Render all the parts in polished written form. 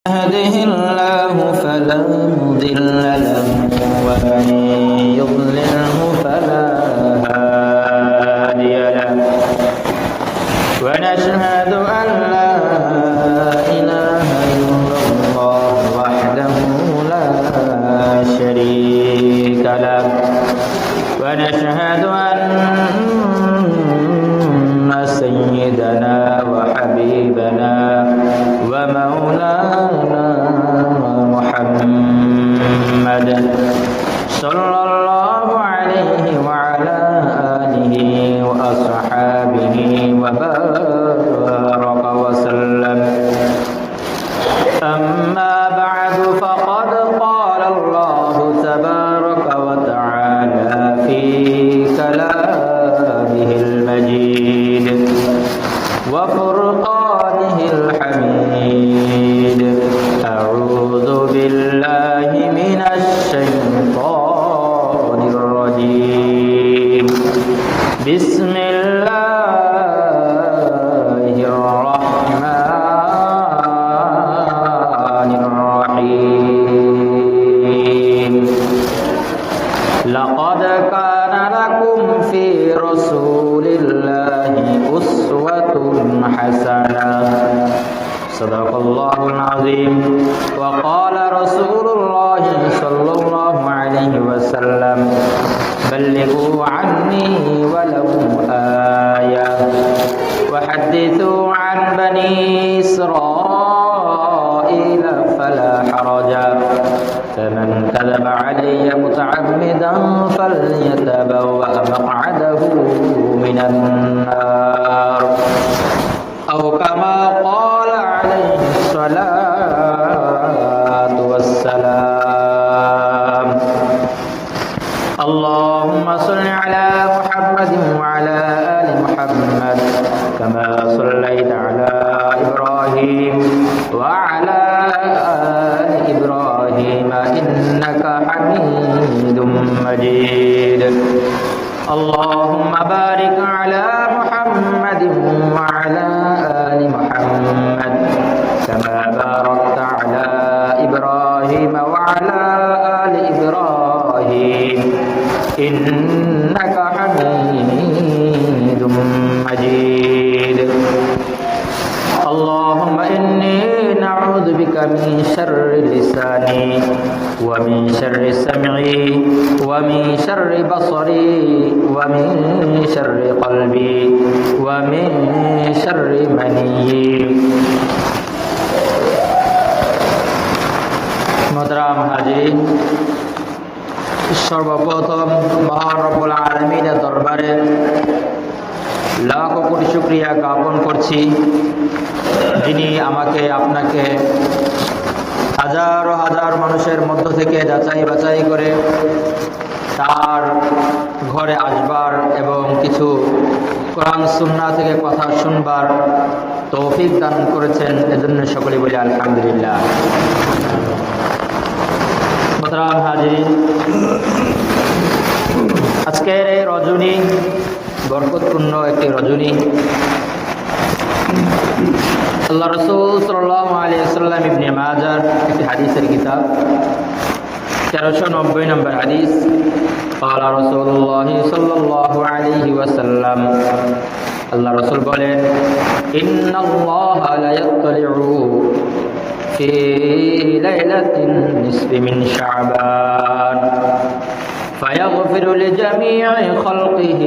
يهده الله فلا مضل له ومن يضلله فلا هادي له ونشهد أن لا إله إلا الله وحده لا شريك له ونشهد أن سيدنا وحبيبنا ومولانا محمد صلى الله عليه وعلى آله وأصحابه وبارك وسلم أما بعد فقد قال الله تبارك وتعالى في كلامه المجيد وفرقانه الحميد أعوذ بالله من الشيطان الرجيم بسم الله الرحمن الرحيم لقد كان لكم في رسول الله أسوة حسنة صدق الله العظيم وقال رسول الله صلى الله عليه وسلم بلغوا عني ولو آية وحدثوا عن بني إسرائيل فلا حرج فمن كذب علي متعمدا فليتبوأ مقعده من النار أو كما قال عليه الصلاة والسلام اللهم صل على محمد وعلى آل محمد كما صليت على إبراهيم وعلى آل إبراهيم إنك حميد مجيد اللهم بارك على محمد وعلى آل محمد كما باركت على إبراهيم وعلى آل إبراهيم إنك حميد مجيد اللهم إني نعوذ بك من شر لساني ومن شر سمعي ومن شر بصري ومن شر قلبي ومن شر مني মোহতারাম হাজিরিন সর্বপ্রথম মহান রব্বুল আলামিনের দরবারে লাখ কোটি শুকরিয়া জ্ঞাপন করছি যিনি আমাকে আপনাকে হাজার হাজার মানুষের মধ্য থেকে যাচাই বাছাই করে তার ঘরে আসবার এবং কিছু কোরআন সুন্নাহ থেকে কথা শুনবার তৌফিক দান করেছেন এজন্য সকলে বলি আলহামদুলিল্লাহ। মোহতারাম হাজিরিন আজকের এই রজনী বরকতপূর্ণ একটি রজনী আল্লাহ রাসূল সাল্লাল্লাহু আলাইহি ওয়াসাল্লাম ইবনে মাজার একটি হাদিসের কিতাব 1390 নম্বর হাদিস قال رسول الله صلى الله عليه وسلم আল্লাহ রাসূল বলেন ইন্নাল্লাহ লা ইয়াত্তালি'ু ফি লাইলাতিন নিসফি মিন শাবান فيغفر لجميع خلقه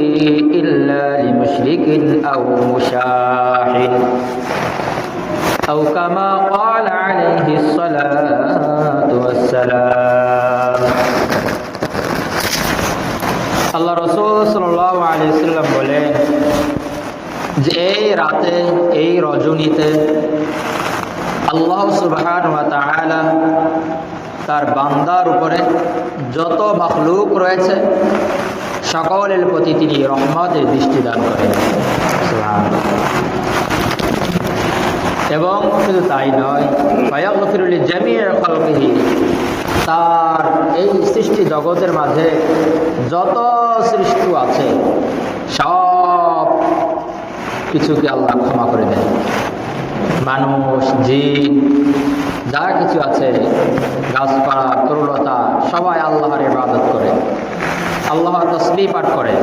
إلا لمشرك أو مشاحن أو كما قال عليه الصلاة والسلام আল্লাহ রাসূল সাল্লাল্লাহু আলাইহি ওয়াসাল্লাম বলেন যে এই রাতে এই রজনীতে আল্লাহ সুবহানাহু ওয়া তাআলা তার বান্দার উপরে যত মাখলুক রয়েছে সকলের প্রতি তিনি রহমতের দৃষ্টি দান করেন এবং শুধু তাই নয় ফায়াগফিরু লিজামিই খালকিহি তার এই সৃষ্টি জগতের মাঝে যত সৃষ্টি আছে সব কিছুকে আল্লাহ ক্ষমা করে দেন। মানুষ, জিন যা কিছু আছে, গাছপালা, তরুলতা, সবাই আল্লাহর ইবাদত করে, আল্লাহর তাসবিহ পাঠ করে।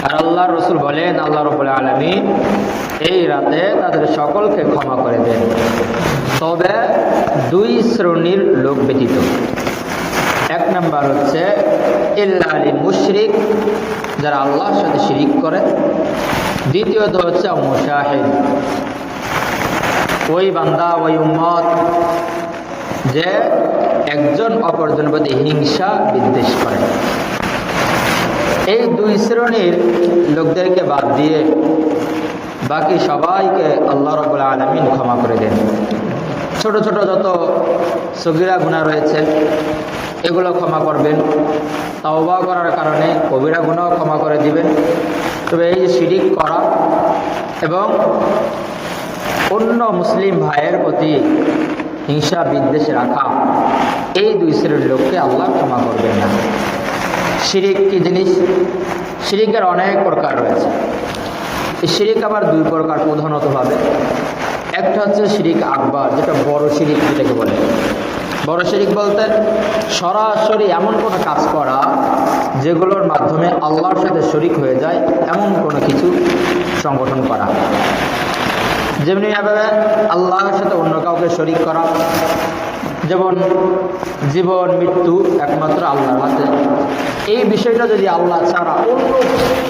আর আল্লাহর রাসূল বলেন, আল্লাহ রাব্বুল আলামিন এই রাতে তাদের সকলকে ক্ষমা করে দেন, তবে দুই শ্রেণীর লোক ব্যতীত। এক নাম্বার হচ্ছে ইল্লা লিল মুশরিক, যারা আল্লাহর সাথে শিরিক করে। দ্বিতীয়ত হচ্ছে মুশাহিদ, ওই বান্দা, ওই উম্মত যে একজন অপরজনের প্রতি হিংসা বিদ্বেষ করে। এই দুই শ্রেণীর লোকদেরকে বাদ দিয়ে বাকি সবাইকে আল্লাহ রাব্বুল আলামিন ক্ষমা করে দেন। ছোট ছোট যত সগীরা গুনাহ রয়েছে এগুলো ক্ষমা করবেন, তাওবা করার কারণে কবিরা গুনাহ ক্ষমা করে দিবেন। তবে এই যে শিরিক করা এবং অন্য মুসলিম ভাইয়ের প্রতি হিংসা বিদ্বেষ রাখা, এই দুই শ্রেণীর লোককে আল্লাহ ক্ষমা করবেন না। শিরিক কি জিনিস? শিরিকের অনেক প্রকার রয়েছে। এই শিরিক আবার দুই প্রকার প্রধানতভাবে। একটা হচ্ছে শিরিক আকবার, যেটা বড় শিরিক যেটাকে বলে। বড় শিরিক বলতে সরাসরি এমন কোনো কাজ করা যেগুলোর মাধ্যমে আল্লাহর সাথে শরিক হয়ে যায় এমন কোনো কিছু সংগঠন করা। যেমনিভাবে আল্লাহর সাথে অন্য কাউকে শরিক করা, যেমন জীবন মৃত্যু একমাত্র আল্লাহর হাতে। এই বিষয়টা যদি আল্লাহ ছাড়া অন্য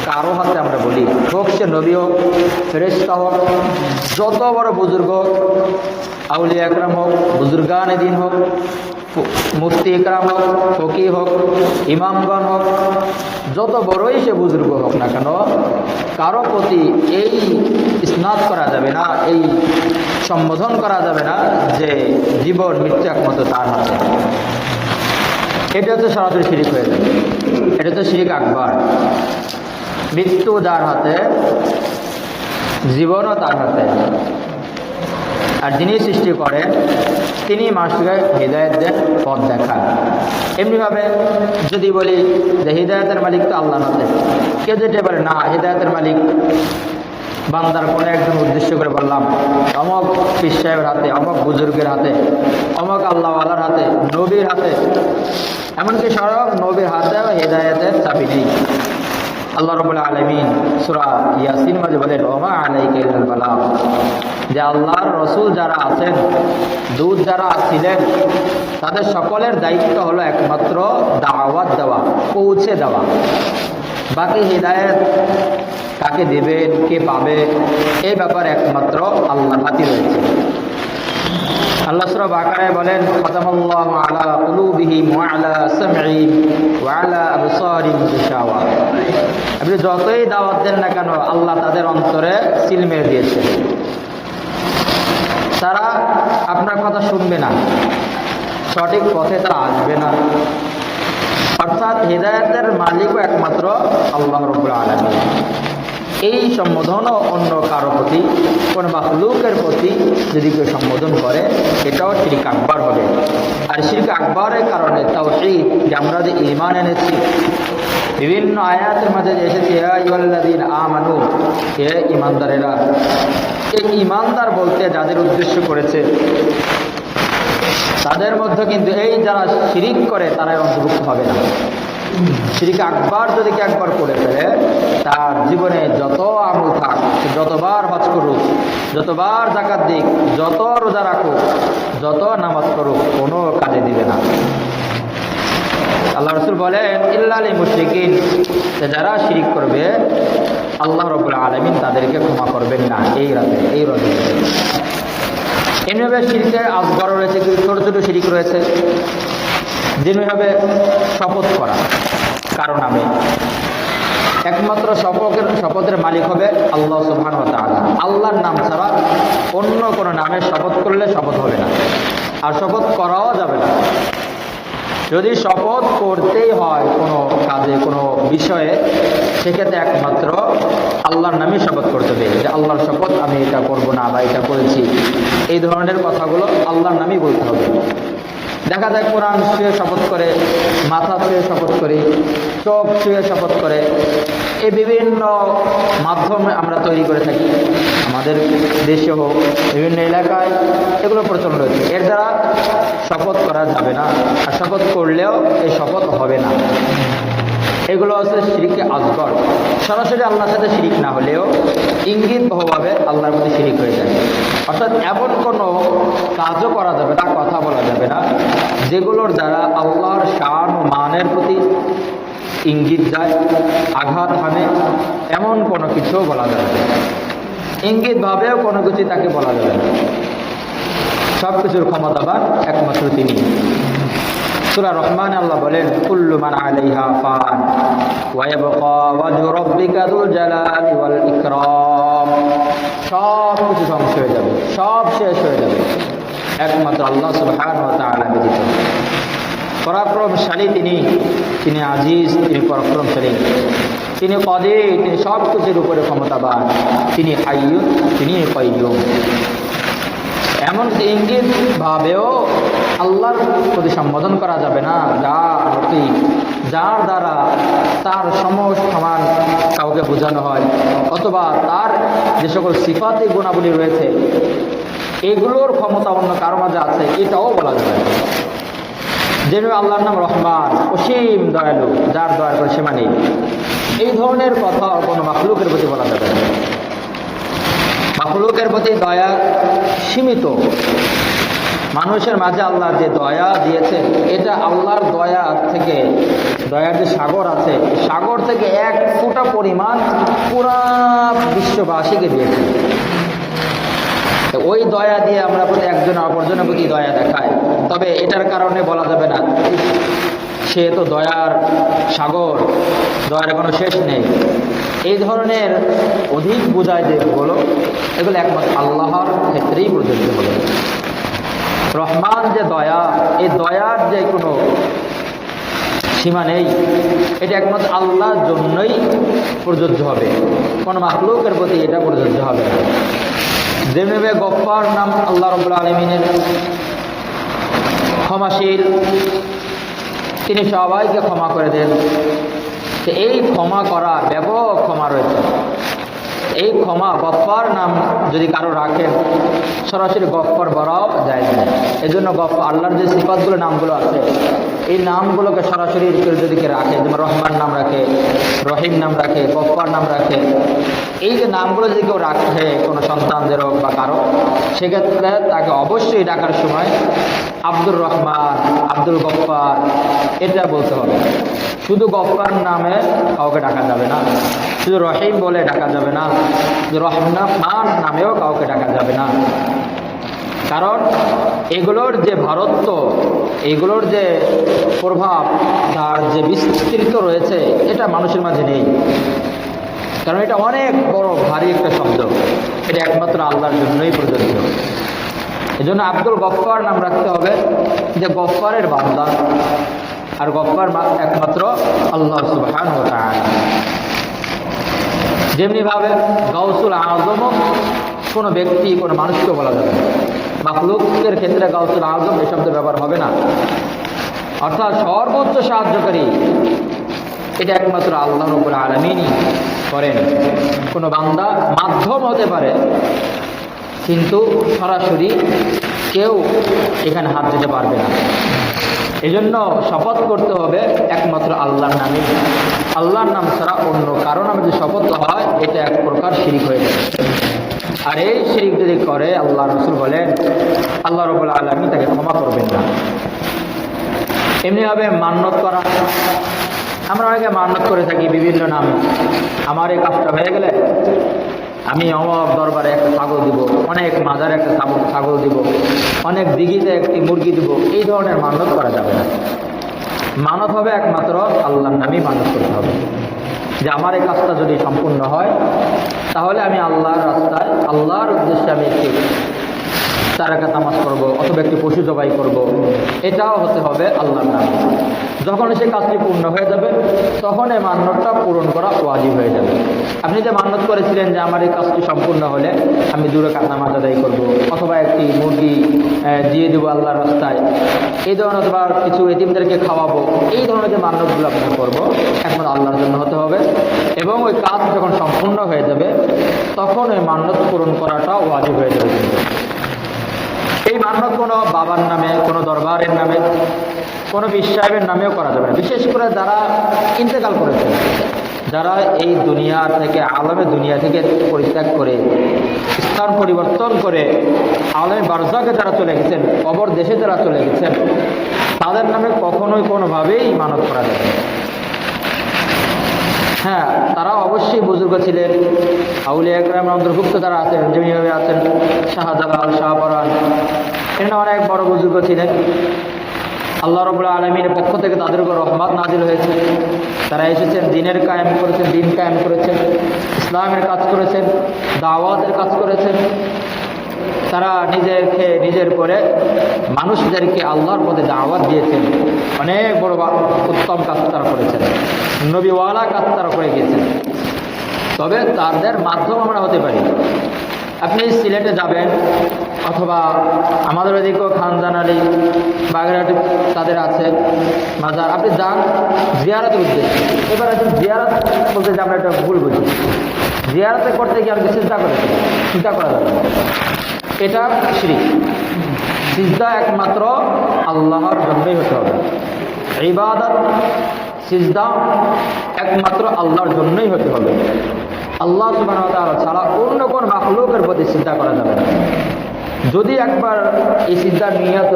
কারো হাতে আমরা বলি, হোক সে নবী হোক, ফেরেশতা হোক, যত বড় বুজুর্গ হোক, আউলিয়া একরাম হোক, বুজুর্গান দিন হোক, মুফতি একরাম হোক, ফকিহ হোক, ইমামগণ হোক, যত বড়ই সে বুজুর্গ হোক না কেন, কারো প্রতি এই ইসনাদ করা যাবে না, এই সম্বোধন করা যাবে না যে জীবন মৃত্যু একমাত্র তার হাতে। এটা হচ্ছে সরাসরি শিরিক হয়ে যাবে। এটা হচ্ছে শিরিক আকবার। মৃত্যু যার হাতে, জীবনও তার হাতে। আর যিনি সৃষ্টি করেন তিনি মানুষকে হিদায়াত দেন, পথ দেখান। এমনিভাবে যদি বলি যে হিদায়াতের মালিক তো আল্লাহর হাতে, কেউ যেতে পারে না হিদায়াতের মালিক বান্দার কোনো একজন উদ্দেশ্য করে বললাম অমক পীর সাহেবের হাতে, অমক বুজুর্গের হাতে, অমক আল্লাহওয়ালার হাতে, নবীর হাতে। এমনকি সব নবীর হাতেও হিদায়াতের চাবি নেই। আল্লাহ রাব্বুল আলামিন সূরা ইয়াসিন মাঝে বলেন, ওমা আলাইকা ইল্লাল বালাগ, যে আল্লাহর রাসূল যারা আছেন, দূত যারা ছিলেন, তাদের সকলের দায়িত্ব হলো একমাত্র দাওয়াত দেওয়া, পৌঁছে দেওয়া। বাকি হিদায়াত কাকে দেবেন, কে পাবে, এই ব্যাপারে একমাত্র আল্লাহর হাতে রয়েছে। আল্লাহ সূরা বাকারায় বলেন, খাতামাল্লাহু আলা কুলুবিহিম ওয়া আলা সামঈহিম ওয়া আলা আবসারিহিম গিশাওয়া। আপনি যতই দাওয়াত দেন না কেন, আল্লাহ তাদের অন্তরে সিল মেরে দিয়েছে। তারা আপনার কথা শুনবে না, সঠিক পথে তারা আসবে না। অর্থাৎ হিদায়াতের মালিকও একমাত্র আল্লাহ রাব্বুল আলামিন। এই সম্বোধনও অন্য কারো প্রতি, কোনো মাখলুকের প্রতি যদি কেউ সম্বোধন করে, এটাও শিরক আকবার হবে। আর শিরক আকবরের কারণে তাওহীদ, যে আমরা যে ঈমান এনেছি, বিভিন্ন আয়াতের মাঝে এসেছে ইয়া আইয়ুহাল্লাযীনা আমানু, হে ঈমানদারেরা। এই ঈমানদার বলতে যাদের উদ্দেশ্য করেছে, তাদের মধ্যে কিন্তু এই যারা শিরিক করে তারাই অন্তর্ভুক্ত হবে না। শিরক আকবার যদি কি একবার করে ফেলে, তার জীবনে যত আমল থাক, যতবার হজ করুক, যতবার যাকাত দিক, যত রোজা রাখুক, যত নামাজ করুক, কোনো কাজে দিবে না। আল্লাহ রাসূল বলেন, ইল্লা লিল মুশরিকিন, যারা শিরিক করবে আল্লাহ রাব্বুল আলামিন তাদেরকে ক্ষমা করবেন না এই রাতে, এই রজবে। এমনিভাবে শিরকে আসগর রয়েছে, কিছু ছোটো ছোটো শিরিক রয়েছে। যেমনিভাবে শপথ করা কারো নামে, একমাত্র শপথের মালিক হবে আল্লাহ সুবহানাহু ওয়া তাআলা। আল্লাহর নাম ছাড়া অন্য কোনো নামে শপথ করলে শপথ হবে না, আর শপথ করাও যাবে না। যদি শপথ করতেই হয় কোনো কাজে, কোনো বিষয়ে, সেক্ষেত্রে একমাত্র আল্লাহর নামে শপথ করতে হবে, যে আল্লাহর শপথ আমি এটা করব না বা এটা করেছি। এই ধরনের কথাগুলো আল্লাহর নামেই বলতে হবে। দেখা যায় কোরআন ছুঁয়ে শপথ করে, মাথা ছুঁয়ে শপথ করে, চোখ ছুঁয়ে শপথ করে। এই বিভিন্ন মাধ্যম আমরা তৈরি করে থাকি আমাদের দেশে হোক, বিভিন্ন এলাকায় এগুলো প্রচলন রয়েছে। এর দ্বারা শপথ করা যাবে না, আর শপথ করলেও এই শপথ হবে না। এগুলো হচ্ছে শিরকে আসগর। সরাসরি আল্লাহর সাথে শিরিক না হলেও ইঙ্গিতভাবে আল্লাহর প্রতি শিরিক হয়ে যায়। অর্থাৎ এমন কোনো কাজও করা যাবে না, কথা বলা যাবে না যেগুলোর দ্বারা আল্লাহর শান ও মানের প্রতি ইঙ্গিত যায়, আঘাত হানে, এমন কোনো কিছুও বলা যাবে না। ইঙ্গিতভাবেও কোনো কিছু তাকে বলা যাবে না। সব কিছুর ক্ষমতাবান একমাত্র তিনি। সূরা রহমান আল্লাহ বলেন, কুল্লু মান আলাইহা ফান ওয়া ইয়াবকা ওয়াজহু রাব্বিকা যুল জালালি ওয়াল ইকরাম। সব কিছু ধ্বংস হয়ে যাবে, সব শেষ হয়ে যাবে, একমাত্র আল্লাহ সুবহানাহু ওয়া তাআলা ব্যতীত। পরাক্রমশালী তিনি, তিনি আজিজ, তিনি পরাক্রমশালী, তিনি কাদির, তিনি সব কিছুর উপরে ক্ষমতাবান, তিনি হাইয়ুন, তিনি কাইয়ুম। এমন ইঙ্গিত ভাবেও আল্লাহর প্রতি সম্বোধন করা যাবে না যার দ্বারা তার সমান কাউকে বোঝানো হয়, অথবা তার যে সকল সিফাতি গুণাবলী রয়েছে এগুলোর ক্ষমতা অন্য কারো মাঝে আছে, এটাও বলা যাবে না। যেভাবে আল্লাহর নাম রহমান, অসীম দয়ালু, যার দয়ার করে সীমা নেই, এই ধরনের কথা কোনো মাখলুকের প্রতি বলা যাবে না। মাখলুকের প্রতি দয়া সীমিত। মানুষের মাঝে আল্লাহ যে দয়া দিয়েছে, এটা আল্লাহর দয়া থেকে, দয়ার যে সাগর আছে, সাগর থেকে এক ফোঁটা পরিমাণ পুরা বিশ্ববাসীকে দিয়েছে। ওই দয়া দিয়ে আমরা প্রতি একজন অপরজনের প্রতি দয়া দেখাই, তবে এটার কারণে বলা যাবে না সে তো দয়ার সাগর, দয়ার কোনো শেষ নেই। এই ধরনের অধিক বোঝায় যেগুলো, এগুলো একমাত্র আল্লাহর ক্ষেত্রেই প্রযোজ্য হবে। রহমান যে দয়া, এই দয়ার যে কোনো সীমা নেই, এটা একমাত্র আল্লাহর জন্যই প্রযোজ্য হবে, কোনো মাখলুকের প্রতি এটা প্রযোজ্য হবে না। যেভাবে গফফার নাম আল্লাহ রাব্বুল আলামিনের, ক্ষমাশীল, তিনি সবাইকে ক্ষমা করে দেন। এই ক্ষমা করা ব্যাপক ক্ষমা রয়েছে। এই ক্ষমা গফফার নাম যদি কারো রাখেন, সরাসরি গফফার বলাও যায় না। এই জন্য আল্লাহর যে সিফাতগুলো, নামগুলো আছে, এই নামগুলোকে সরাসরি কেউ যদি কে রাখে, যেমন রহমান নাম রাখে, রহিম নাম রাখে, গফফার নাম রাখে, এই যে নামগুলো যদি কেউ রাখে কোনো সন্তানদের হোক বা কারো, সেক্ষেত্রে তাকে অবশ্যই ডাকার সময় আব্দুর রহমান, আব্দুল গফফার এটা বলতে হবে। শুধু গফফার নামে কাউকে ডাকা যাবে না, শুধু রহিম বলে ডাকা যাবে না, রহমান নামেও কাউকে ডাকা যাবে না। কারণ এগুলোর যে ভারত্ব, এগুলোর যে প্রভাব, তার যে বিস্তৃত রয়েছে, এটা মানুষের মাঝে নেই। কারণ এটা অনেক বড় ভারী একটা শব্দ, এটা একমাত্র আল্লাহর জন্যই প্রযোজ্য। এজন্য আব্দুল গফফার নাম রাখতে হবে, যে গফফারের বান্দা, আর গফফার একমাত্র আল্লাহ সুবহানাহু ওয়া তাআলা। যেমনিভাবে গাউসুল আজম কোনো ব্যক্তি, কোনো মানুষকে বলা যাবে না। মাখলুকের ক্ষেত্রে গাউসুল আজম এই শব্দের ব্যবহার হবে না। অর্থাৎ সর্বোচ্চ সাহায্যকারী এটা একমাত্র আল্লাহ রাব্বুল আলামিনই করেন। কোনো বান্দা মাধ্যম হতে পারে, কিন্তু সরাসরি কেউ এখানে হাত দিতে পারবে না। এই জন্য শপথ করতে হবে একমাত্র আল্লাহর নামে। আল্লাহর নাম ছাড়া অন্য কারো নামে যে শপথ হয়, এটা এক প্রকার শিরিক হয়ে যায়। আর এই শিরিক যদি করে, আল্লাহ রাসূল বলেন আল্লাহ রাব্বুল আলামিন তাকে ক্ষমা করবেন না। এমনিভাবে মান্যত করা, আমরা অনেকে মান্যত করে থাকি বিভিন্ন নামে। আমার এই কাজটা হয়ে গেলে আমি অমক দরবারে একটা ছাগল দিব, অনেক মাজারে একটা ছাগল দিব, অনেক দিঘিতে একটি মুরগি দিব, এই ধরনের মান্যত করা যাবে না। মানত হবে একমাত্র আল্লাহর নামেই মানত করতে হবে। যে আমার এই কাজটা যদি সম্পূর্ণ হয়, তাহলে আমি আল্লাহর রাস্তায়, আল্লাহর উদ্দেশ্যে আমি একটি 4 রাকাত নামাজ করব, অথবা একটি পশু জবাই করব, এটাও হতে হবে আল্লাহর নামে। যখন সেই কাজটি পূর্ণ হয়ে যাবে, তখন এই মান্যতটা পূরণ করা ওয়াজিব হয়ে যাবে। আপনি যে মান্যত করেছিলেন যে আমার এই কাজটি সম্পূর্ণ হলে আমি 2 রাকাত নামাজ আদায় করব, অথবা একটি মুরগি দিয়ে দেবো আল্লাহর রাস্তায়, এই ধরনের অথবা কিছু এতিমদেরকে খাওয়াবো, এই ধরনের যে মান্যতগুলো আপনার করবো একমাত্র আল্লাহর জন্য হতে হবে। এবং ওই কাজ যখন সম্পূর্ণ হয়ে যাবে তখন ওই মান্যত পূরণ করাটা ওয়াজিব হয়ে যাবে। কিন্তু এই মান্যত কোনো বাবার নামে, কোনো দরবারের নামে, কোনো পীর সাহেবের নামেও করা যাবে না। বিশেষ করে যারা ইন্তেকাল করেছেন, যারা এই দুনিয়া থেকে আলমে দুনিয়া থেকে পরিত্যাগ করে স্থান পরিবর্তন করে আলমে বারজাকে যারা চলে গেছেন, কবর দেশে যারা চলে গেছেন, তাদের নামে কখনোই কোনোভাবেই মানত করা যাবে না। হ্যাঁ, তারা অবশ্যই বুজুর্গ ছিলেন, আউলিয়া একরামের অন্তর্ভুক্ত যারা আছেন, যেভাবে আছেন শাহজালাল, শাহপরান, এরা অনেক বড় বুজুর্গ ছিলেন। আল্লাহ রাব্বুল আলামিনের পক্ষ থেকে তাদের উপর রহমত নাজিল হয়েছে। তারা এসেছেন, দিনের কায়েম করেছেন, দিন কায়েম করেছেন, ইসলামের কাজ করেছেন, দাওয়াতের কাজ করেছেন। তারা নিজের করে মানুষদেরকে আল্লাহর পথে দাওয়াত দিয়েছেন। অনেক বড় উত্তম কাজ তারা করেছেন, নবীওয়ালা কাজ তারা করে গিয়েছেন। তবে তাদের মাধ্যম আমরা হতে পারি। আপনি সিলেটে যাবেন অথবা আমাদের ওদিকেও খানজান আলী, বাগেরহাটে তাদের আছে মাজার, আপনি যান জিয়ারতের উদ্দেশ্যে। এবার একজন জিয়ারত বলতে যে আমরা একটা ভুল বুঝি, জিয়ারতে করতে গিয়ে আপনি চিন্তা করা যাবে, এটা শিরক। সিজদা একমাত্র আল্লাহর জন্যই হতে হবে। ইবাদত, সিজদা একমাত্র আল্লাহর জন্যই হতে হবে। আল্লাহ সুবহানাহু ওয়া তাআলা ছাড়া অন্য কোন মাখলুকের প্রতি সিজদা করা যাবে না। যদি একবার এই সিজদার নিয়ত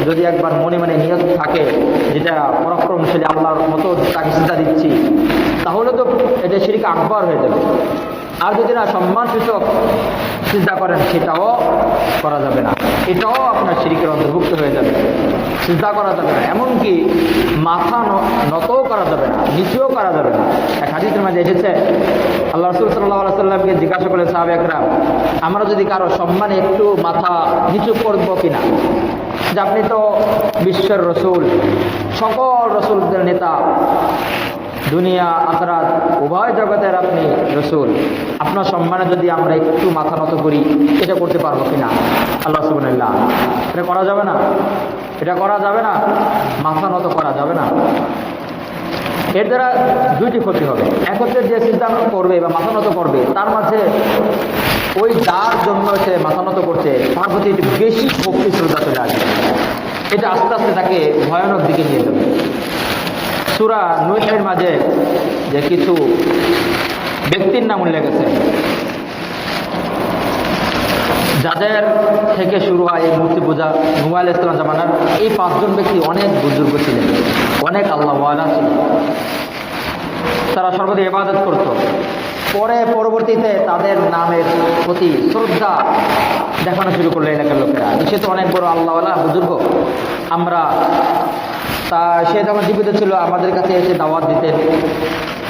যদি একবার মনে মনে নিয়ত থাকে যেটা পরাক্রমশালী আল্লাহর মতো তাকে সিজদা দিচ্ছি, তাহলে তো এটা শিরক আকবার হয়ে যাবে। আর যদি না সম্মানসূচক সিজদা করেন সেটাও করা যাবে না, এটাও আপনার শিরকের অন্তর্ভুক্ত হয়ে যাবে। সিজদা করা যাবে না, এমনকি মাথা নতও করা যাবে না, নিচেও করা যাবে না। এক হাদিসের মাঝে এসেছে, আল্লাহ রাসূল সাল্লাল্লাহু আলাইহি সাল্লামকে জিজ্ঞাসা করলেন সাহাবা একরাম, আমরা যদি কারো সম্মানে একটু মাথা নিচু করব কিনা, যে আপনি তো বিশ্বের রসুল, সকল রসুলদের নেতা, দুনিয়া আখিরাত উভয় জগতের আপনি রসুল, আপনার সম্মানে যদি আমরা একটু মাথা নত করি, এটা করতে পারবো কিনা? আল্লাহ সুবহানাল্লাহ, এটা করা যাবে না, এটা করা যাবে না, মাথা নত করা যাবে না। এর দ্বারা দুইটি ক্ষতি হবে। এক হচ্ছে যে সিদ্ধান্ত করবে বা মাথা নত করবে, তার মাঝে ওই যার জন্য সে মাথা নত করছে তার প্রতি একটু বেশি ভক্তি শ্রদ্ধা চলে আসবে। এটা আস্তে আস্তে তাকে ভয়ানক দিকে নিয়ে যাবে। সূরা নূহের মাঝে যে কিছু ব্যক্তির নাম উল্লেখ আছে, যাদের থেকে শুরু হয় এই মূর্তি পূজা, নূহ আলাইহিস সালাম জামানার এই 5 জন ব্যক্তি অনেক বুজুর্গ ছিলেন, অনেক আল্লাহওয়ালা ছিলেন। তারা সর্বদা ইবাদত করত। পরবর্তীতে তাদের নামের প্রতি শ্রদ্ধা দেখানো শুরু করলো এলাকার লোকেরা। সে তো অনেক বড় আল্লাহওয়ালা বুজুর্গ, সে যখন জীবিত ছিল আমাদের কাছে এসে দাওয়াত দিতেন,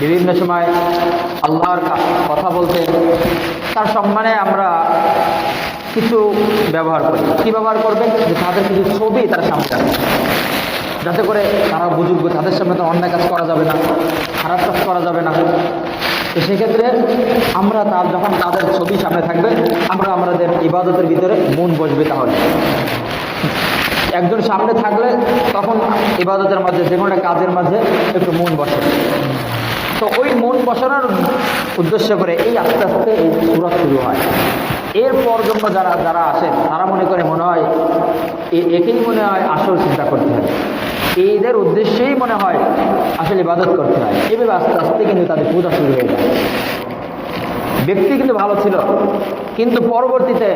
বিভিন্ন সময় আল্লাহর কথা বলতেন, তার সম্মানে আমরা কিছু ব্যবহার করি। কি ব্যবহার করবেন? যে তাদের কিছু ছবি তার সামনে আসে, যাতে করে তারা বুজুর্গ, তাদের সামনে তো অন্যায় কাজ করা যাবে না, খারাপ কাজ করা যাবে না। তো সেক্ষেত্রে আমরা যখন তাদের ছবি সামনে থাকবে, আমাদের ইবাদতের ভিতরে মন বসবে। তাহলে একজন সামনে থাকলে তখন ইবাদতের মাঝে, যে কোনো কাজের মাঝে একটু মন বসে। তো ওই মন বসানোর উদ্দেশ্য করে এই আস্তে আস্তে এই সূরা শুরু হয়। এরপর জন্য যারা আসেন তারা মনে হয় একেই মনে হয় আসল চিন্তা করতে হয়, এদের উদ্দেশ্যেই মনে হয় আসলে ইবাদত করতে হয়। এভাবে আস্তে আস্তে কিন্তু তাদের পূজা শুরু হয়ে যায়। ব্যক্তি কিন্তু ভালো ছিল, কিন্তু পরবর্তীতে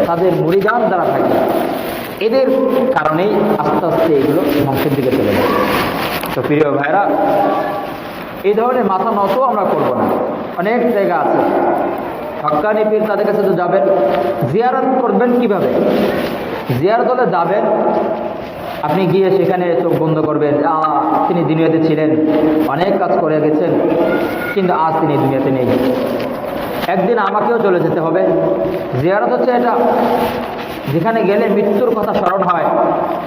তাদের মুরিদান যারা থাকে এদের কারণেই আস্তে আস্তে এগুলো ধ্বংসের দিকে চলে যায়। তো প্রিয় ভাইরা, এই ধরনের মাথা নত আমরা করবো না। অনেক জায়গা আছে হক্কানি পীর, তাদের কাছে তো যাবেন, জিয়ারত করবেন কিভাবে? জিয়ারত হলে যাবেন, আপনি গিয়ে সেখানে চোখ বন্ধ করবেন, তিনি দুনিয়াতে ছিলেন, অনেক কাজ করে গেছেন, কিন্তু আজ তিনি দুনিয়াতে নেই, একদিন আমাকেও চলে যেতে হবে। জিয়ারত হচ্ছে এটা, যেখানে গেলে মৃত্যুর কথা স্মরণ হয়,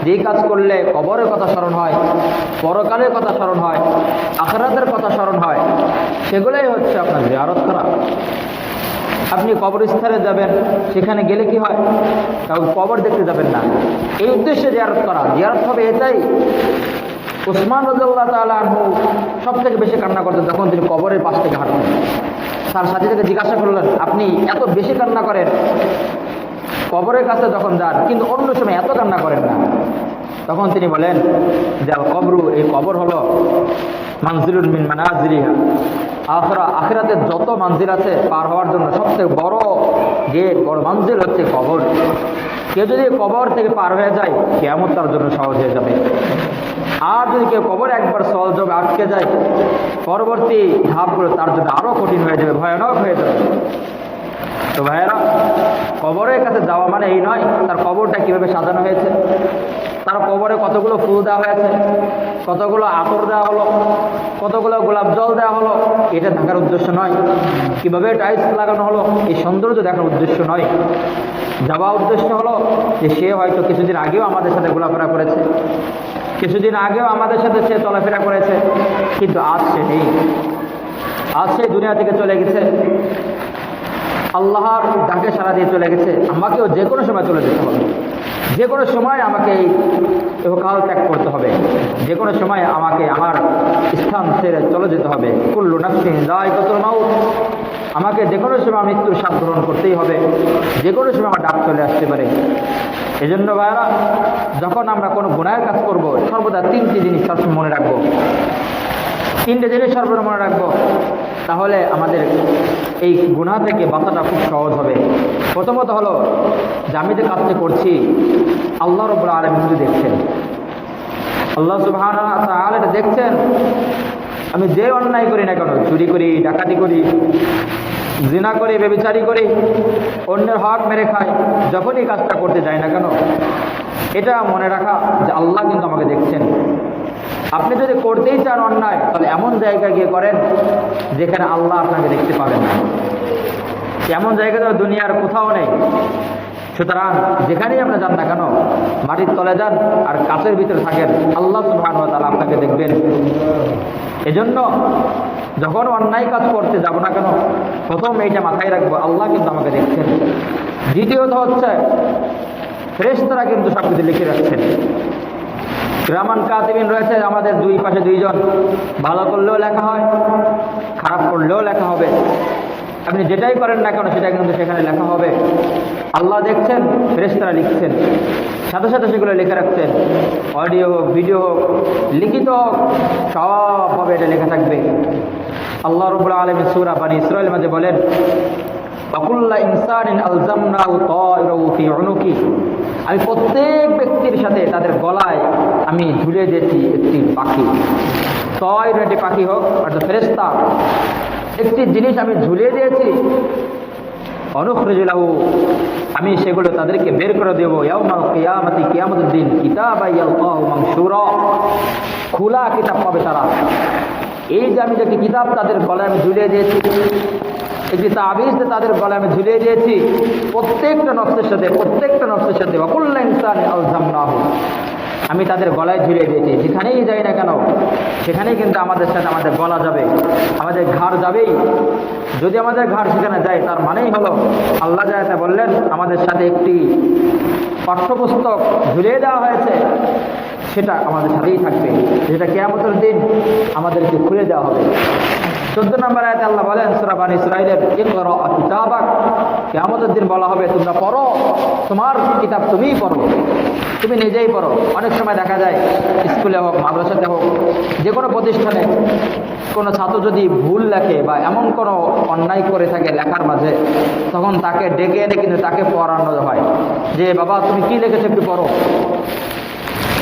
যেই কাজ করলে কবরের কথা স্মরণ হয়, পরকালের কথা স্মরণ হয়, আখিরাতের কথা স্মরণ হয়, সেগুলোই হচ্ছে আপনার জিয়ারত করা। আপনি কবরস্থানে যাবেন, সেখানে গেলে কি হয়, কাউকে কবর দেখতে যাবেন না, এই উদ্দেশ্যে জিয়ারত করা। জিয়ারত হবে এটাই। উসমান রাদিয়াল্লাহু তাআলা আনহু সব থেকে বেশি কান্না করতেন যখন তিনি কবরের পাশ থেকে হাঁটতেন। তার সাথী থেকে জিজ্ঞাসা করলেন, আপনি এত বেশি কান্না করেন কবরের কাছে যখন যান, কিন্তু অন্য সময় এত কান্না করেন না? তখন তিনি বলেন যে আল কবরু, এই কবর হলো মানজিলুন মিন মানাজিলিহা আখিরা, আখিরাতের যত মানজিল আছে পার হওয়ার জন্য সবচেয়ে বড় গেট, বড় মানজিল হচ্ছে কবর। কেউ যদি কবর থেকে পার হয়ে যায়, কিয়ামত তার জন্য সহজ হয়ে যাবে। আর যদি কেউ কবর একবার সহজভাবে আটকে যায়, পরবর্তী ধাপগুলো তার জন্য আরো কঠিন হয়ে যাবে, ভয়ানক হয়ে যাবে। তো ভাইয়েরা, কবরের কাছে যাওয়া মানে এই নয় তার কবরটা কিভাবে সাজানো হয়েছে, তার কবরে কতগুলো ফুল দেওয়া হয়েছে, কতগুলো আতর দেওয়া হলো, কতগুলো গোলাপ জল দেওয়া হলো, এটা দেখার উদ্দেশ্য নয়। কিভাবে টাইলস লাগানো হলো, এই সৌন্দর্য দেখার উদ্দেশ্য নয়। যাওয়া উদ্দেশ্য হলো যে সে হয়তো কিছুদিন আগেও আমাদের সাথে ঘোরাফেরা করেছে, কিছুদিন আগেও আমাদের সাথে সে চলাফেরা করেছে, কিন্তু আজ সে নেই, আজ সে দুনিয়া থেকে চলে গেছে, আল্লাহর ডাকে সাড়া দিয়ে চলে গেছে। আমাকেও যে কোনো সময় চলে যেতে হবে, যে কোনো সময় আমাকে এই ইহকাল ত্যাগ করতে হবে, যে কোনো সময় আমাকে আমার স্থান ছেড়ে চলে যেতে হবে। কুল্লু নাফসিন যায়কাতুল মাউত, আমাকে যে কোনো সময় মৃত্যুর স্বাদ গ্রহণ করতেই হবে, যে কোনো সময় আমার ডাক চলে আসতে পারে। এজন্য ভাইরা, যখন আমরা কোনো গুনাহের কাজ করব, সর্বদা তিনটি জিনিস সবসময় মনে রাখবো, তিনটে জিনিস সর্বদা মনে রাখবো, তাহলে আমাদের এই গুনাহ থেকে বাঁচাটা খুব সহজ হবে। প্রথমত হলো যে আমি যে কাজটি করছি আল্লাহ রাব্বুল আলামিন দেখছেন, আল্লাহ সুবহানাহু ওয়া তাআলা এটা দেখছেন। আমি যে অন্যায় করি না কেন, চুরি করি, ডাকাতি করি, জিনা করি, ব্যভিচারী করি, অন্যের হক মেরে খাই, যখনই কাজটা করতে যাই না কেন, এটা মনে রাখা যে আল্লাহ কিন্তু আমাকে দেখছেন। আপনি যদি করতেই চান অন্যায়, তাহলে এমন জায়গায় গিয়ে করেন যেখানে আল্লাহ আপনাকে দেখতে পাবেন না। এমন জায়গা তো দুনিয়ার কোথাও নেই। সুতরাং যেখানেই আপনি যান না কেন, মাটির তলে যান আর কাছের ভিতরে থাকেন, আল্লাহ সুবহানাহু ওয়া তাআলা আপনাকে দেখবেন। এজন্য যখন অন্যায় কাজ করতে যাব না কেন, প্রথম এইটা মাথায় রাখবো, আল্লাহ কিন্তু আমাকে দেখছেন। দ্বিতীয়ত হচ্ছে ফেরেশতারা কিন্তু সব কিছু লিখে রাখছেন। কিরামান কাতিবিন রয়েছে আমাদের দুই পাশে দুইজন, ভালো করলেও লেখা হয়, খারাপ করলেও লেখা হবে। আপনি যেটাই করেন না কেন সেটা কিন্তু সেখানে লেখা হবে। আল্লাহ দেখছেন, ফেরেশতারা লিখছেন, সাথে সাথে সেগুলো লিখে রাখছেন। অডিও হোক, ভিডিও হোক, লিখিত হোক, সবভাবে এটা লেখা থাকবে। আল্লাহ রাব্বুল আলামিন সূরা বনী ইসরাঈল মাঝে বলেন, ওয়াকুল্লা ইনসানিন আলজামনাহু তায়রাহু ফি উনুকি, আমি প্রত্যেক ব্যক্তির সাথে তাদের গলায় আমি ঝুলিয়ে দিয়েছি একটি পাখি। তয়র একটি পাখি হোক, অর্থাৎ ফেরেশতা, একটি জিনিস আমি ঝুলিয়ে দিয়েছি। অনুখরিজু লাহু, আমি সেগুলো তাদেরকে বের করে দেবো ইয়াউমাল কিয়ামতি, কিয়ামতের দিন, কিতাবা ইয়ালকাহু মানশুরা, খোলা কিতাব পাবে তারা। এই যে আমি যে কিতাব তাদের গলায় আমি ঝুলিয়ে দিয়েছি, একটি তাবিজ তাদের গলায় আমি ঝুলিয়ে দিয়েছি, প্রত্যেকটা নফসের সাথে ওয়াকুল্লা ইনসানিন আলজামনাহু, আমি তাদের গলায় ঝুলিয়ে দিয়েছি। যেখানেই যাই না কেন সেখানেই কিন্তু আমাদের সাথে আমাদের গলা যাবে, আমাদের ঘাড় যাবেই। যদি আমাদের ঘাড় সেখানে যায়, তার মানেই হলো আল্লাহ যাতে বললেন আমাদের সাথে একটি পাঠ্যপুস্তক ঝুলিয়ে দেওয়া হয়েছে, সেটা আমাদের সাথেই থাকবে, যেটা কিয়ামতের দিন আমাদেরকে খুলে দেওয়া হবে। 14 নম্বর আয়াতে আল্লাহ বলেন সূরা বনী ইসরাঈলের, ইকরা কিতাবাক, কিয়ামতের দিন বলা হবে তোমরা পড়ো, তোমার কিতাব তুমিই পড়ো, তুমি নিজেই পড়ো। অনেক সময় দেখা যায় স্কুলে হোক, মাদ্রাসাতে হোক, যে কোনো প্রতিষ্ঠানে কোনো ছাত্র যদি ভুল লেখে বা এমন কোনো অন্যায় করে থাকে লেখার মাঝে, তখন তাকে ডেকে এনে কিন্তু তাকে পড়ানো হয় যে বাবা তুমি কি লিখেছো একটু পড়ো,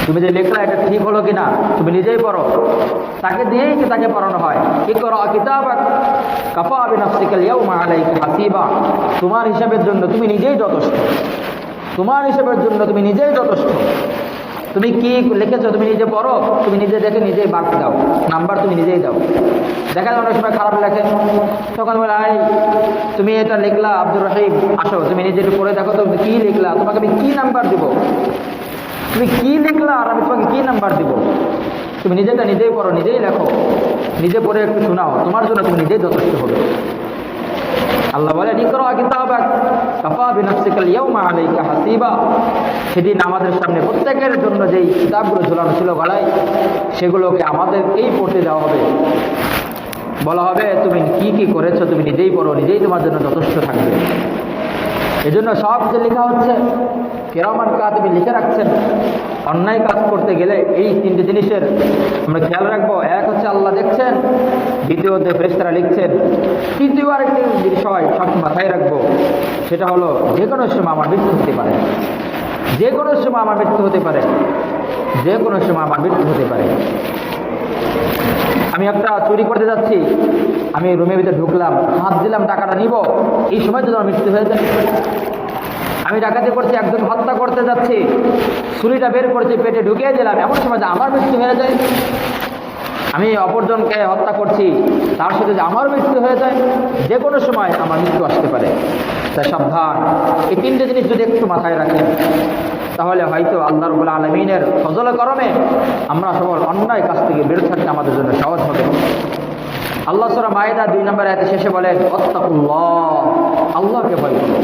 তুমি যে লেখলা এটা ঠিক হলো কিনা তুমি নিজেই পড়ো। তাকে দিয়েই তাকে পড়ানো হয়। ইকরা কিতাবাক কাফা বিনাফসিকাল ইয়াউমা আলাইকা হাসিবা, তোমার হিসাবের জন্য তুমি নিজেই যথেষ্ট, তোমার হিসাবের জন্য তুমি নিজেই যথেষ্ট। তুমি কি লিখেছো তুমি নিজে পড়ো, তুমি নিজে দেখে নিজেই বাদ দাও, নাম্বার তুমি নিজেই দাও। দেখা যায় অনেক সময় খারাপ লেখে, তখন বলে আই তুমি এটা লিখলা আব্দুর রহিম, আসো তুমি নিজে একটু পড়ে দেখো তুমি কি লিখলা, তোমাকে আমি কি নাম্বার দিব, তুমি কি লিখলা আর আমি তোমাকে কি নাম্বার দিব। তুমি নিজেটা নিজেই পড়ো, নিজেই লেখো, নিজে পড়ে একটু শোনাও, তোমার জন্য তুমি নিজেই যথেষ্ট হবে। আল্লাহ বলেন ইকরা কিতাবাক কাফা বিনাফসিকাল ইয়াউমা আলাইকা হাসিবা। সেদিন আমাদের সামনে প্রত্যেকের জন্য যেই কিতাবগুলো ঝোলানো ছিল গলায়, সেগুলোকে আমাদেরকেই পড়তে দেওয়া হবে। বলা হবে তুমি কি কি করেছো তুমি নিজেই পড়ো, নিজেই তোমার জন্য যথেষ্ট থাকবে। এজন্য সব যে লেখা হচ্ছে, কিরামান কাতিবিন লিখে রাখছেন। অন্যায় কাজ করতে গেলে এই তিনটে জিনিসের আমরা খেয়াল রাখবো। এক হচ্ছে আল্লাহ দেখছেন, দ্বিতীয়তে ফেরেশতারা লিখছেন, তৃতীয় আরেকটি বিষয় সব মাথায় রাখবো, সেটা হলো যে কোনো সময় আমার মৃত্যু হতে পারে, যে কোনো সময় আমার মৃত্যু হতে পারে, যে কোনো সময় আমার মৃত্যু হতে পারে। আমি একটা চুরি করতে যাচ্ছি, আমি রুমের ভিতরে ঢুকলাম, হাত দিলাম টাকাটা নিব, এই সময় যদি আমার মৃত্যু হয়ে যায়। আমি ডাকাতি করছি, একজন হত্যা করতে যাচ্ছি, ছুরিটা বের করছি, পেটে ঢুকিয়ে দিলাম, এমন সময় যে আমার মৃত্যু হয়ে যায়। আমি অপরজনকে হত্যা করছি, তার সাথে যে আমার মৃত্যু হয়ে যায়, যে কোনো সময় আমার মৃত্যু আসতে পারে। তাই সাবধান, এই তিনটে জিনিস যদি একটু মাথায় রাখেন, তাহলে হয়তো আল্লাহ রাব্বুল আলামিনের ফজলে করমে আমরা সকল অন্যায় কাজ থেকে বেরোতে থাকতে আমাদের জন্য সহজ হবে। আল্লাহ সূরা মায়েদা 2 নম্বর আয়াতে শেষে বলেন ওয়াত্তাকুল্লাহ, আল্লাহকে ভয় করো।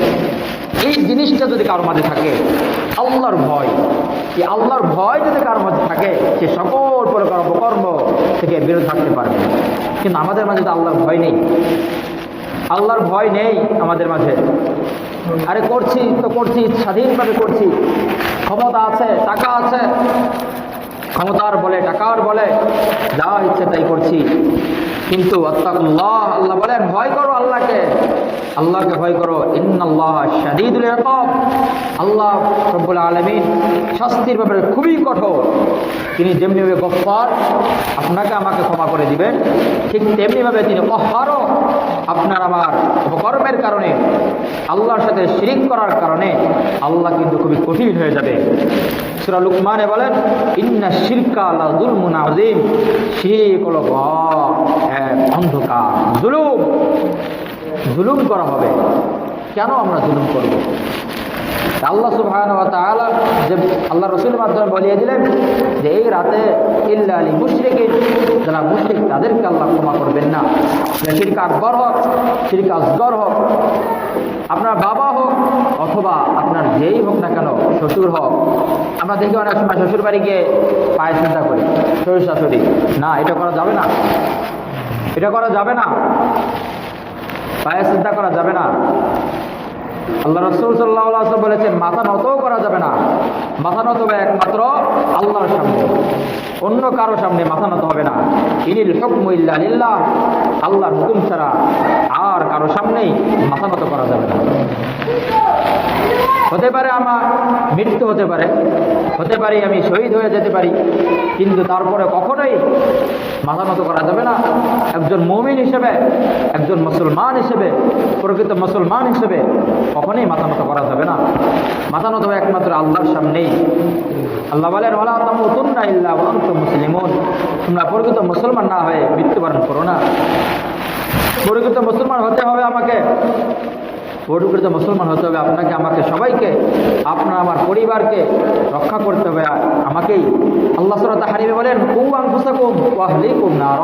এই জিনিসটা যদি কারোর মাঝে থাকে, আল্লাহর ভয়, এই আল্লাহর ভয় যদি কারোর মাঝে থাকে, সে সকল প্রকার অপকর্ম থেকে বিরত থাকতে পারবে। কিন্তু আমাদের মাঝে তো আল্লাহর ভয় নেই, আল্লাহর ভয় নেই আমাদের মাঝে। আরে করছি তো করছি, স্বাধীনভাবে করছি, ক্ষমতা আছে, টাকা আছে, ক্ষমতার বলে, টাকার বলে যা ইচ্ছে তাই করছি। কিন্তু আত্তাকুল্লাহ, আল্লাহ বলেন ভয় করো আল্লাহকে, আল্লাহকে ভয় করো। ইন্নাল্লাহা শাদীদুল ইকাব, আল্লাহ রব্বুল আলামিন শাস্তির ব্যাপারে খুবই কঠোর। তিনি যেমনিভাবে গফফার, আপনাকে আমাকে ক্ষমা করে দিবেন, ঠিক তেমনিভাবে তিনি কহ্হারও, আপনার আমার অপকর্মের কারণে, আল্লাহর সাথে শিরিক করার কারণে আল্লাহ কিন্তু খুবই কঠিন হয়ে যাবে। সূরা লুকমানে বলেন ইন্না শিরকা লা যুলমুন আযীম, শিরক হলো অন্ধকার, জুলুম, জুলুম করা হবে। কেন আমরা জুলুম করব? আল্লাহ সুবহানাহু ওয়া তাআলা যে আল্লাহ রাসূলের মাধ্যমে বলিয়ে দিলেন যে এই রাতে ইল্লা লিল মুশরিকিন, যারা মুশরিক তাদেরকে আল্লাহ ক্ষমা করবেন না। শিরক আকবর হোক, শিরক আসগর হোক, আপনার বাবা হোক অথবা আপনার যেই হোক না কেন, শ্বশুর হোক। আমরা দেখি অনেক সময় শ্বশুর বাড়ি গিয়ে পায়ে চিন্তা করি, শ্বশুর শাশুড়ি, না এটা করা যাবে না, এটা করা যাবে না, পায়ে চিন্তা করা যাবে না। আল্লাহ রাসূল সাল্লাল্লাহু আলাইহি ওয়াসাল্লাম বলেছেন মাথা নতও করা যাবে না। মাথা নত হবে একমাত্র আল্লাহর সামনে, অন্য কারো সামনে মাথা নত হবে না। ইনিল হুকমু ইল্লা লিল্লাহ, আল্লাহর হুকুম ছাড়া আর কারো সামনেই মাথা নত করা যাবে না। হতে পারে আমার মৃত্যু হতে পারে, হতে পারি আমি শহীদ হয়ে যেতে পারি, কিন্তু তারপরে কখনোই মাথা নত করা যাবে না। একজন মুমিন হিসেবে, একজন মুসলমান হিসেবে, প্রকৃত মুসলমান হিসেবে কখনোই মাথা নত করা যাবে না। মাথা নত একমাত্র আল্লাহর সামনেই। আল্লাহ বলেন ওয়ালা তামুতুন্না ইল্লা ওয়া আনতুম মুসলিমুন, তোমরা প্রকৃত মুসলমান না হয়ে মৃত্যুবরণ করো না। প্রকৃত মুসলমান হতে হবে আমাকে, প্রকৃত মুসলমান হতে হবে আপনাকে, আমাকে, সবাইকে, আপনার আমার পরিবারকে রক্ষা করতে হবে আমাকেই। আল্লাহ সূরা তাহরিমে বলেন কু আনফুসাকুম ওয়া আহলিকুম নার,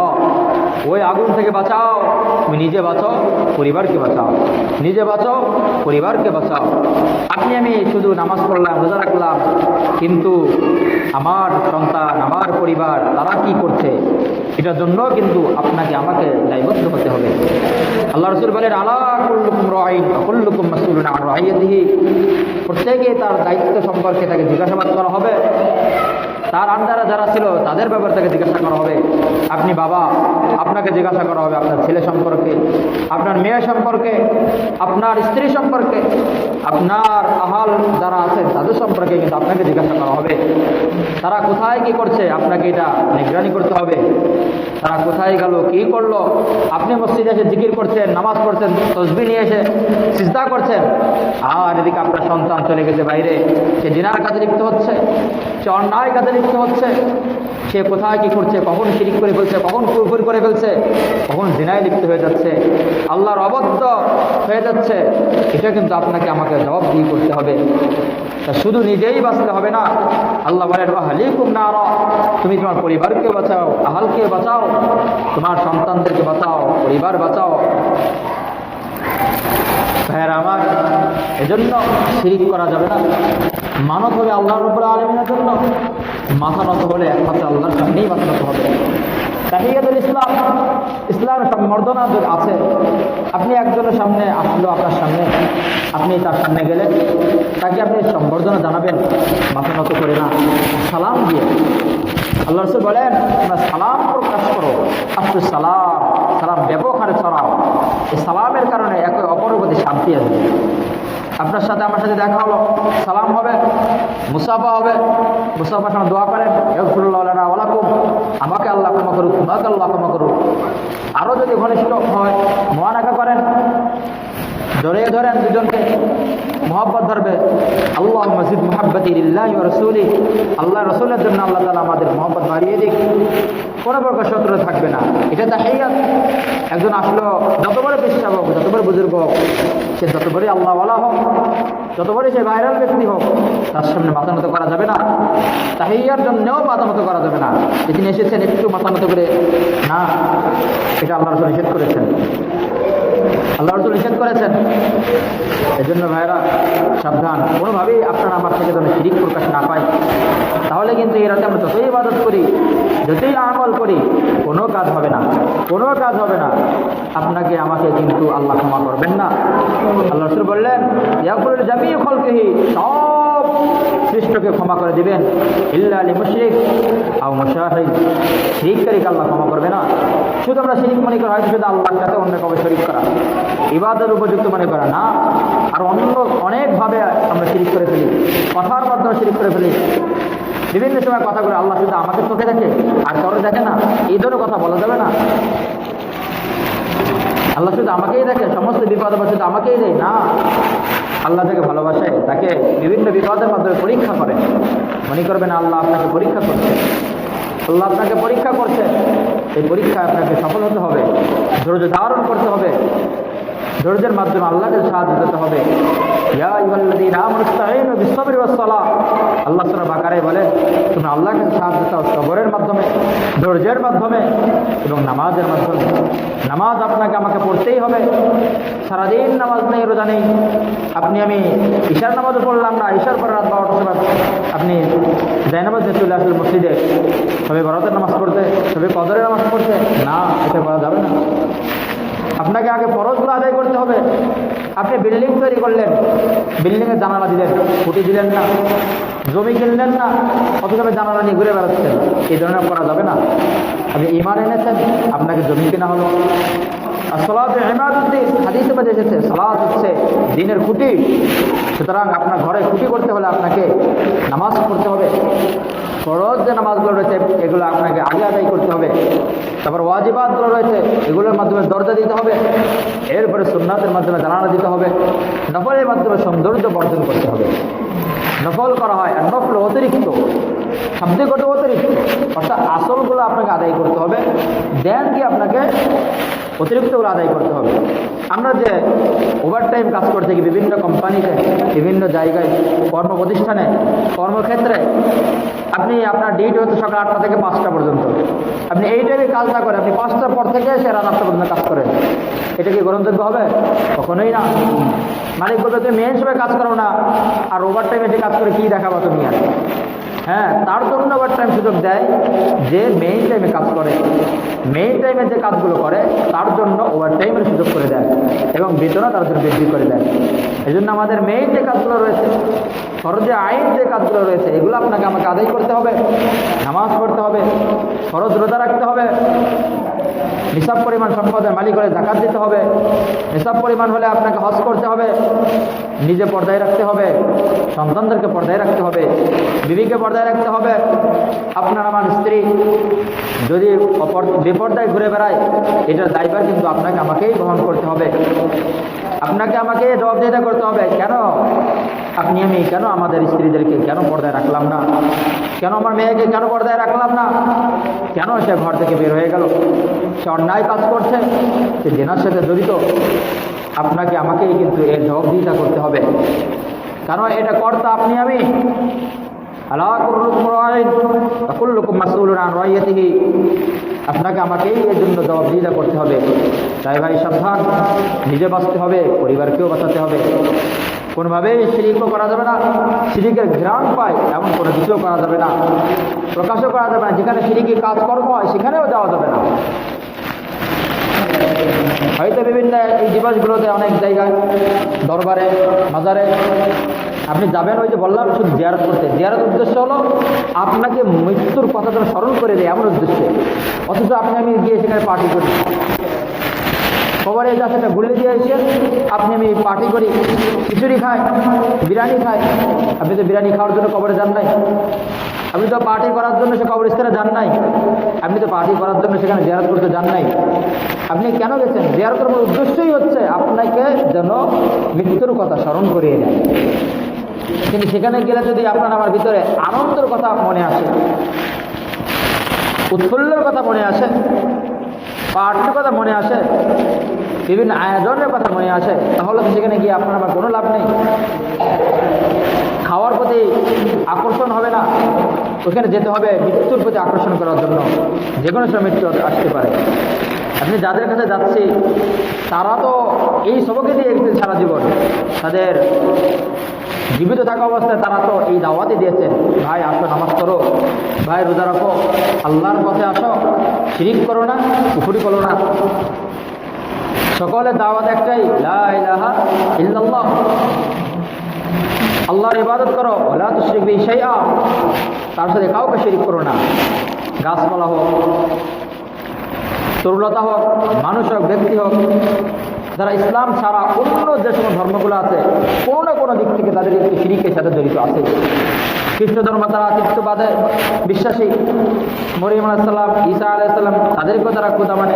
ওই আগুন থেকে বাঁচাও, তুমি নিজে বাঁচাও, পরিবারকে বাঁচাও, নিজে বাঁচাও, পরিবারকে বাঁচাও। আপনি আমি শুধু নামাজ পড়লাম, রোজা রাখলাম, কিন্তু আমার সন্তান, আমার পরিবার তারা কি করছে, এটার জন্য কিন্তু আপনাকে আমাকে দায়বদ্ধ হতে হবে। আল্লাহ রাসূল বলেন আলা কুল্লুকুম রাঈন ওয়া কুল্লুকুম মাসউলুন আন রাইয়াতিহি, প্রত্যেকে তার দায়িত্ব সম্পর্কে তাকে জিজ্ঞাসাবাদ করা হবে। তার আন্ডারে যারা ছিল তাদের ব্যাপারে তাকে জিজ্ঞাসা করা হবে। আপনি বাবা, আপনাকে জিজ্ঞাসা করা হবে আপনার ছেলে সম্পর্কে, আপনার মেয়ে সম্পর্কে, আপনার স্ত্রী সম্পর্কে, আপনার আহাল যারা আছেন তাদের সম্পর্কে কিন্তু আপনাকে জিজ্ঞাসা করা হবে। তারা কোথায় কি করছে আপনাকে এটা নিগরানি করতে হবে। তারা কোথায় গেল, কি করলো। আপনি মসজিদে এসে জিকির করছেন, নামাজ পড়ছেন, তসবিহ নিয়ে এসে সিজদা করছেন, আর এদিকে আপনার সন্তান চলে গেছে বাইরে, সে জিনার কাজে লিপ্ত হচ্ছে, সে অন্যায় কাজে লিপ্ত হচ্ছে, সে কোথায় কি করছে, কখন শিরিক করে ফেলছে, কখন কুফর করে ফেলছে, কখন জিনায় লিপ্ত হয়ে যাচ্ছে, আল্লাহর অবাধ্য হয়ে যাচ্ছে। এটা কিন্তু আপনাকে আমাকে জবাব দিয়ে করতে হবে। তা শুধু নিজেই বাঁচতে হবে না। আল্লাহ বলেন আহলিকুম নার, তুমি তোমার পরিবারকে বাঁচাও, আহালকে বাঁচাও, তোমার সন্তানদেরকে বাঁচাও, পরিবার বাঁচাও। ভাইয়েরা আমার, এজন্য শিরিক করা যাবে না। মানত হবে আল্লাহ রাব্বুল আলামিনের জন্য, মাথা নত হলে একমাত্র আল্লাহর সামনেই মাথা নত হবে। তাহিয়াতুল ইসলাম, ইসলামের সম্বর্ধনা আছে। আপনি একজনের সামনে আসলো, আপনার সামনে, আপনি তার সামনে গেলে তাকে আপনি সম্বর্ধনা জানাবেন মাথা নত করে না, সালাম দিয়ে। আল্লাহ রাসূল বলেন, তোমরা সালাম প্রকাশ করো, আসসালামু সালাম, সালাম ব্যাপক হারে ছড়াও। এই সালামের কারণে একে অপরের প্রতি শান্তি আসবে। আপনার সাথে আমার সাথে দেখা হলো, সালাম হবে, মুসাফা হবে, মুসাফার সময় দোয়া করেন, ইগফিরুল্লাহ লানা ওয়া লাকুম, আমাকে আল্লাহ ক্ষমা করুক, তোমাকে আল্লাহ ক্ষমা করুক। আরও যদি ঘনিষ্ঠ হয়, মুআনাকা করেন, জড়িয়ে ধরেন দুজনকে, মোহাব্বত ধরবে। আল্লাহ মসজিদ মোহাব্বতি লিল্লাহি ওয়া রাসূলি, আল্লাহ রাসূলের জন্য আল্লাহ তাআলা আমাদের মোহাব্বত বাড়িয়ে দিক, কোনো প্রকার শত্রু থাকবে না। এটা তাহিয়াত। একজন আসলো, যত বড় পেশা হোক, যত বড় বুজুর্গ হোক, সে যত বড়ই আল্লাহওয়ালা হোক, যত বড়ই সে ভাইরাল ব্যক্তি হোক, তার সামনে মাথা নত করা যাবে না। তাহিয়ার জন্যও মাথা নত করা যাবে না। তিনি এসেছেন একটু মাথা নত করে না, এটা আল্লাহ রাসূল নিষেধ করেছেন, আল্লাহ রাসূল নিষেধ করেছেন। এজন্য ভাইরা সাবধান, কোনোভাবেই আপনারা আমার থেকে যেন শিরিক প্রকাশ না পায়। তাহলে কিন্তু এর রাতে আমরা যতই ইবাদত করি, যতই আমল করি, কোনো কাজ হবে না, কোনো কাজ হবে না। আপনাকে আমাকে কিন্তু আল্লাহ ক্ষমা করবেন না। আল্লাহ রাসূল বললেন, ইয়াকুলুল জামিউ খালকিহি, সব সৃষ্টকে ক্ষমা করে দিবেন, ইল্লা লিল মুশরিক আও মুশাহিদ, শিরিককারীকে আল্লাহ ক্ষমা করবে না। শুধু আমরা শিরিক মনে করা হয় শুধু আল্লাহর সাথে অন্য কাউকে শরীক করা, ইবাদতের উপযুক্ত মনে করা না। আর অন্য অনেকভাবে আমরা শিরিক করে ফেলি, কথার মাধ্যমে শিরিক করে ফেলি। বিভিন্ন সময় কথাগুলো আল্লাহ শুধু আমাকে চোখে দেখে আর কারো দেখে না, এই ধরনের কথা বলা যাবে না। আল্লাহ শুধু আমাকেই দেখে, সমস্ত বিপদ শুধু আমাকেই দেয় না। আল্লাহ যাকে ভালোবাসে তাকে বিভিন্ন বিপদের মাধ্যমে পরীক্ষা করে। মনে করবেন আল্লাহ আপনাকে পরীক্ষা করছে, আল্লাহ আপনাকে পরীক্ষা করছে। এই পরীক্ষায় আপনাকে সফল হতে হবে, ধৈর্য ধারণ করতে হবে, ধৈর্যের মাধ্যমে আল্লাহকে সাহায্য দিতে হবে। ইয়া আইয়ুহাল্লাযীনা আমানু ইসতাঈনু বিস-সাবরি ওয়াস-সালাহ, আল্লাহ সূরা বাকারায় বলে তুমি আল্লাহকে সাহায্য দাও সবরের মাধ্যমে, ধৈর্যের মাধ্যমে এবং নামাজের মাধ্যমে। নামাজ আপনাকে আমাকে পড়তেই হবে। সারাদিন নামাজ নেই, রোজা নেই, আপনি আমি ঈশার নামাজও পড়লাম না, ঈশার পরে রাত 12টার সময় আপনি জায়নামাজ নিয়ে চলে আসলেন মসজিদে, সবে বরাতের নামাজ পড়তে, সবে কদরের নামাজ পড়তে, না, এটা করা যাবে না। আপনাকে আগে ফরজগুলো আদায় করতে হবে। আপনি বিল্ডিং তৈরি করলেন, বিল্ডিংয়ের জানালা দিলেন, খুঁটি দিলেন না, জমি কিনলেন না, অথচ জানালা নিয়ে ঘুরে বেড়াচ্ছেন, এই ধরনের করা যাবে না। আপনি ঈমান এনেছেন, আপনাকে জমি কেনা হলো। আর সালাত ইমাদুদ্দিন, হাদিসে মধ্যে এসেছে সালাত হচ্ছে দ্বীনের খুঁটি। সুতরাং আপনার ঘরে খুঁটি করতে হলে আপনাকে নামাজ পড়তে হবে। ফরজ যে নামাজগুলো রয়েছে এগুলো আপনাকে আগে আদায় করতে হবে। তারপর ওয়াজিবাতগুলো রয়েছে এগুলোর মাধ্যমে দরজা দিতে হবে। এরপরে সুন্নাতের মাধ্যমে জানালা দিতে হবে। নফলের মাধ্যমে সৌন্দর্য বর্জন করতে হবে। নফল করা হয়, আর নফল অতিরিক্ত, শাব্দিকত অতিরিক্ত, অর্থাৎ আসলগুলো আপনাকে আদায় করতে হবে, দেন কি আপনাকে অতিরিক্তগুলো আদায় করতে হবে। আমরা যে ওভারটাইম কাজ করতে গিয়ে বিভিন্ন কোম্পানিতে, বিভিন্ন জায়গায়, কর্ম প্রতিষ্ঠানে, কর্মক্ষেত্রে আপনি আপনার ডিউটি হচ্ছে সকাল 8টা থেকে 5টা পর্যন্ত। আপনি এই টাইমে কাজ না করে আপনি 5টার পর থেকে সে রাত 8টা পর্যন্ত কাজ করেন, এটা কি গ্রহণযোগ্য হবে? কখনোই না। মালিক বলবে তুমি মেন সময় কাজ করো না, আর ওভার টাইমে এসে কাজ করে কী দেখাবো তুমি আর। হ্যাঁ, তার জন্য ওভার টাইম সুযোগ দেয় যে মেইন টাইমে কাজ করে, মেইন টাইমে যে কাজগুলো করে তার জন্য ওভার টাইমের সুযোগ করে দেয় এবং বেতনও তার জন্য বৃদ্ধি করে দেয়। এই জন্য আমাদের মেইন যে কাজগুলো রয়েছে, ফরজে আইন যে কাজগুলো রয়েছে এগুলো আপনাকে আমাকে আদায় করতে হবে। নামাজ পড়তে হবে, ফরজ রোজা রাখতে হবে, নিসাব পরিমাণ সম্পদের মালিক হলে যাকাত দিতে হবে, নিসাব পরিমাণ হলে আপনাকে হজ করতে হবে, নিজে পর্দায় রাখতে হবে, সন্তানদেরকে পর্দায় রাখতে হবে, বিবিকে পর্দায় রাখতে হবে। আপনার আমার স্ত্রী যদি বেপর্দায় ঘুরে বেড়ায় এটার দায়ভার কিন্তু আপনাকে আমাকেই বহন করতে হবে। আপনাকে আমাকে জবাবদিহিতা করতে হবে। কেন আপনি আমি কেন আমাদের স্ত্রীদেরকে কেন পর্দায় রাখলাম না, কেন আমার মেয়েকে কেন পর্দায় রাখলাম না, কেন সে ঘর থেকে বের হয়ে গেল, সে অন্যায় কাজ করছে, সে জেনার সাথে জড়িত। আপনাকে আমাকেই কিন্তু এর জবাবদিহিতা করতে হবে, কারণ এটা কর্তা আপনি আমি। আপনাকে আমাকেই এর জন্য জবাবদিহিতা করতে হবে। তাই ভাই সাবধান, নিজে বাঁচতে হবে, পরিবারকেও বাঁচাতে হবে। কোনোভাবেই শিরিকও করা যাবে না, শিরিকের ঘ্রাণ পায় এমন কোনো কিছুও করা যাবে না, প্রকাশও করা যাবে না। যেখানে শিরিকি কাজকর্ম হয় সেখানেও যাওয়া যাবে না। হয়তো বিভিন্ন এই দিবসগুলোতে অনেক জায়গায় দরবারে, মাজারে আপনি যাবেন, ওই যে বললাম শুধু জিয়ারত করতে। জিয়ারত উদ্দেশ্য হলো আপনাকে মৃত্যুর কথা যেন স্মরণ করে দেয়, এমন উদ্দেশ্যে। অথচ আপনি আমি গিয়ে সেখানে পার্টি করি, কবরে যা সেটা ভুলে দিয়ে এসে আপনি আমি পার্টি করি, খিচুড়ি খাই, বিরিয়ানি খাই। আপনি তো বিরিয়ানি খাওয়ার জন্য কবরে যান নাই, আপনি তো পার্টি করার জন্য সে কবরস্থানে যান নাই, আপনি তো পার্টি করার জন্য সেখানে জিয়ারত করতে যান নাই। আপনি কেন গেছেন? জিয়ারতের মূল উদ্দেশ্যই হচ্ছে আপনাকে যেন মৃত্যুর কথা স্মরণ করিয়ে দেয়। কিন্তু সেখানে গেলে যদি আপনার আমার ভিতরে আনন্দের কথা মনে আসে, উৎফুল্লের কথা মনে আসে, পার্টির কথা মনে আসে, বিভিন্ন আয়োজনের কথা মনে আসে, তাহলে তো সেখানে গিয়ে আপনার আমার কোনো লাভ নেই। খাওয়ার প্রতি আকর্ষণ হবে না, ওখানে যেতে হবে মৃত্যুর প্রতি আকর্ষণ করার জন্য। যে কোনো সময় মৃত্যু আসতে পারে। আপনি যাদের কাছে যাচ্ছি তারা তো এই সবকে দিয়ে একদিন সারা জীবন, তাদের জীবিত থাকা অবস্থায় তারা তো এই দাওয়াতই দিয়েছেন, ভাই আসো নামাজ করো, ভাই রোজা রাখো, আল্লাহর পথে আসো, শিরিক করো না, কুফরি করো না। সকলের দাওয়াত একটাই, লা ইলাহা ইল্লাল্লাহ, আল্লাহর ইবাদত করো, ওয়ালা তুশরিকু বিহি শাইআ, তার সাথে কাউকে শিরিক করো না। গাছপালা হোক, তরুলতা হোক, মানুষ হোক, ব্যক্তি হোক, যারা ইসলাম ছাড়া অন্য যে সমস্ত ধর্মগুলো আছে কোনো না কোনো দিক থেকে তাদের একটি শিরিকের সাথে জড়িত আছে। খ্রিস্ট ধর্ম তারা চিত্তবাদে বিশ্বাসী, মরিয়ম আলাইহিস সালাম, ঈসা আলাইহিস সালাম তাদেরকেও তারা খোদা মানে,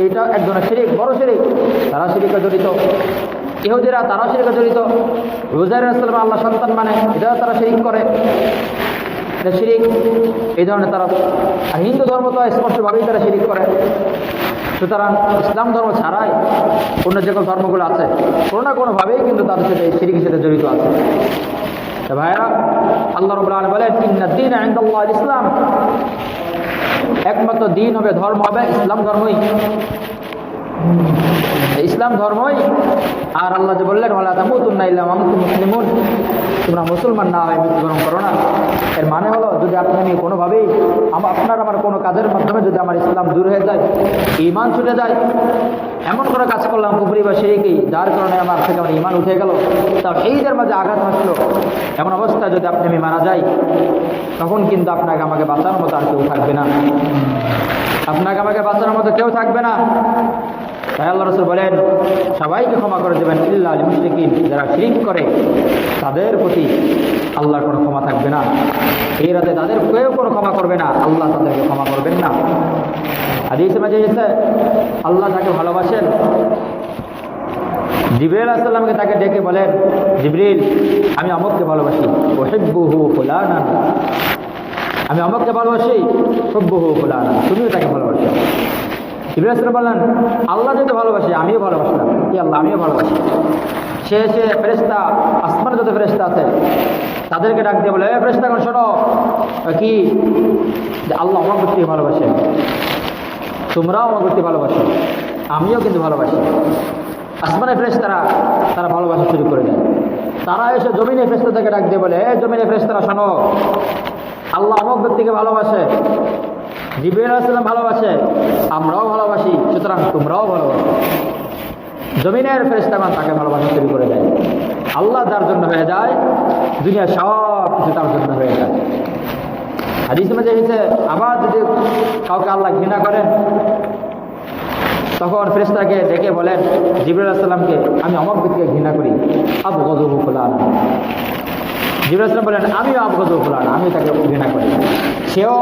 এটা এক ধরনের শিরিক, বড় শিরিক, তারা শিরিকে জড়িত। ইহুদিরা তারাও শিরিকে জড়িত, উযাইর আলাইহিস সালাম আল্লাহ সন্তান মানে, এটাও তারা শিরিক করে, এটা শিরিক। এই ধরনের তারা, আর হিন্দু ধর্ম তো স্পষ্টভাবেই তারা শিরিক করে। সুতরাং ইসলাম ধর্ম ছাড়াই অন্য যে কোনো ধর্মগুলো আছে কোনো না কোনোভাবেই কিন্তু তাদের সাথে শিরিকের সাথে জড়িত আছে। ভাইরা, আল্লাহ রাব্বুল আলামিন বলেন, ইন্নাদ দীনা ইনদাল্লাহিল ইসলাম, একমাত্র দিন হবে, ধর্ম হবে ইসলাম ধর্মই, ইসলাম ধর্মই। আর আল্লাহ যে বললেন, ওয়ালা তামুতুন্না ইল্লা ওয়া আনতুম মুসলিমুন, তোমরা মুসলমান না হয়ে মৃত্যুবরণ করো না। এর মানে হলো যদি আপনি আমি কোনোভাবেই আপনার আমার কোনো কাজের মাধ্যমে যদি আমার ইসলাম দূর হয়ে যায়, ঈমান ছুটে যায়, এমন কোনো কাজ করলাম কুফরি বা শিরকি যার কারণে আমার থেকে আমার ঈমান উঠে গেল, তাওহীদের মাঝে আঘাত আসলো, এমন অবস্থায় যদি আপনি আমি মারা যাই, তখন কিন্তু আপনাকে আমাকে বাঁচানোর মতো আর কেউ থাকবে না, আপনাকে আমাকে বাঁচানোর মতো কেউ থাকবে না। তাই আল্লাহ রাসূল বলেন, সবাইকে ক্ষমা করে দেবেন ইল্লা আল মুশরিকিন, যারা শিরক করে তাদের প্রতি আল্লাহর কোনো ক্ষমা থাকবে না। এই রাতে তাদের কেউ কোনো ক্ষমা করবে না, আল্লাহ তাদেরকে ক্ষমা করবেন না। হাদিসে মাঝে এসেছে, আল্লাহ তাকে ভালোবাসেন। জিবরিল আলাইহিস সালামকে তাকে ডেকে বলেন, জিবরিল, আমি অমুককে ভালোবাসি, উহিব্বুহু ফুলানান, আমি অমুককে ভালোবাসি, হুব্বুহু ফুলানান, তুমিও তাকে ভালোবাসো। জিবরিল আলাইহিস সালাম বললেন, আল্লাহ যেহেতু ভালোবাসে আমিও ভালোবাসলাম, কি আল্লাহ আমিও ভালোবাসি। সে ফেরেশতা, আসমানে যত ফেরেশতা আছে তাদেরকে ডাক দিয়ে বলে, ফেরেশতা এখন শোনো, কি যে আল্লাহ আমার প্রতি ভালোবাসেন, তোমরাও আমার প্রতি ভালোবাসো, আমিও কিন্তু ভালোবাসি। আসমানে ফেরেশতারা তারা ভালোবাসা শুরু করে দেয়। তারা এসে জমিনে ফেরেশতাদেরকে ডাক দিয়ে বলে, জমিনে ফেরেশতারা শোনো, আল্লাহ অমুক ব্যক্তিকে ভালোবাসে, জিবরিল আলাইহিস সালাম ভালোবাসে, আমরাও ভালোবাসি, সুতরাং তোমরাও ভালোবাসো। জমিনের ফেরেশতাগণ তাকে ভালোবাসা শুরু করে দেয়। আল্লাহ যার জন্য হয়ে যায়, দুনিয়া সব কিছু তার জন্য হয়ে যায়। হাদিসে মধ্যে এসেছে, আবার যদি কাউকে আল্লাহ ঘৃণা করেন, তখন ফেরেশতাকে ডেকে বলেন জিবরিল আলাইহিস সালামকে, আমি অমুক ব্যক্তিকে ঘৃণা করি, আবগযুহু ফুলানা। জিবরিল আলাইহিস সালাম বলেন, আমিও আবগযুহু ফুলানা, আমি তাকে ঘৃণা করি। সেও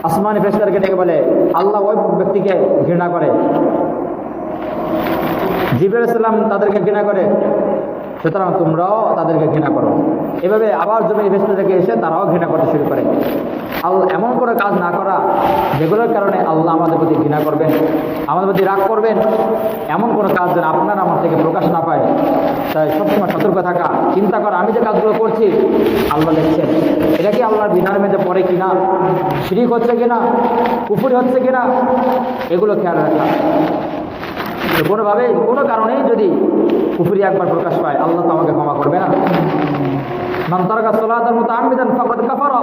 আসমানি ফেরেশতাকে ডেকে বলে, আল্লাহ ওই ব্যক্তিকে ঘৃণা করে। জিবরিল আলাইহিস সালাম তাদেরকে ঘৃণা করে, সুতরাং তোমরাও তাদেরকে ঘৃণা করো। এভাবে আবার জমির ফেরেশতা থেকে এসে তারাও ঘৃণা করতে শুরু করে। আল্লাহ এমন কোনো কাজ না করা যেগুলোর কারণে আল্লাহ আমাদের প্রতি ঘৃণা করবেন, আমাদের প্রতি রাগ করবেন, এমন কোনো কাজ যেন আপনার আমার থেকে প্রকাশ না পায়। তাই সবসময় সতর্ক থাকা, চিন্তা করা, আমি যে কাজগুলো করছি আল্লাহ দেখছেন, এটা কি আল্লাহর বিধানের মধ্যে পড়ে কিনা, শিরক হচ্ছে কিনা, কুফরি হচ্ছে কিনা, এগুলো খেয়াল রাখা। তো কোনোভাবেই কোনো কারণেই যদি কুফরি একবার প্রকাশ পায়, আল্লাহ তো আমাকে ক্ষমা করবে না। মান তারাকা সালাতান মুতাআম্মিদান ফাকাদ কাফারা,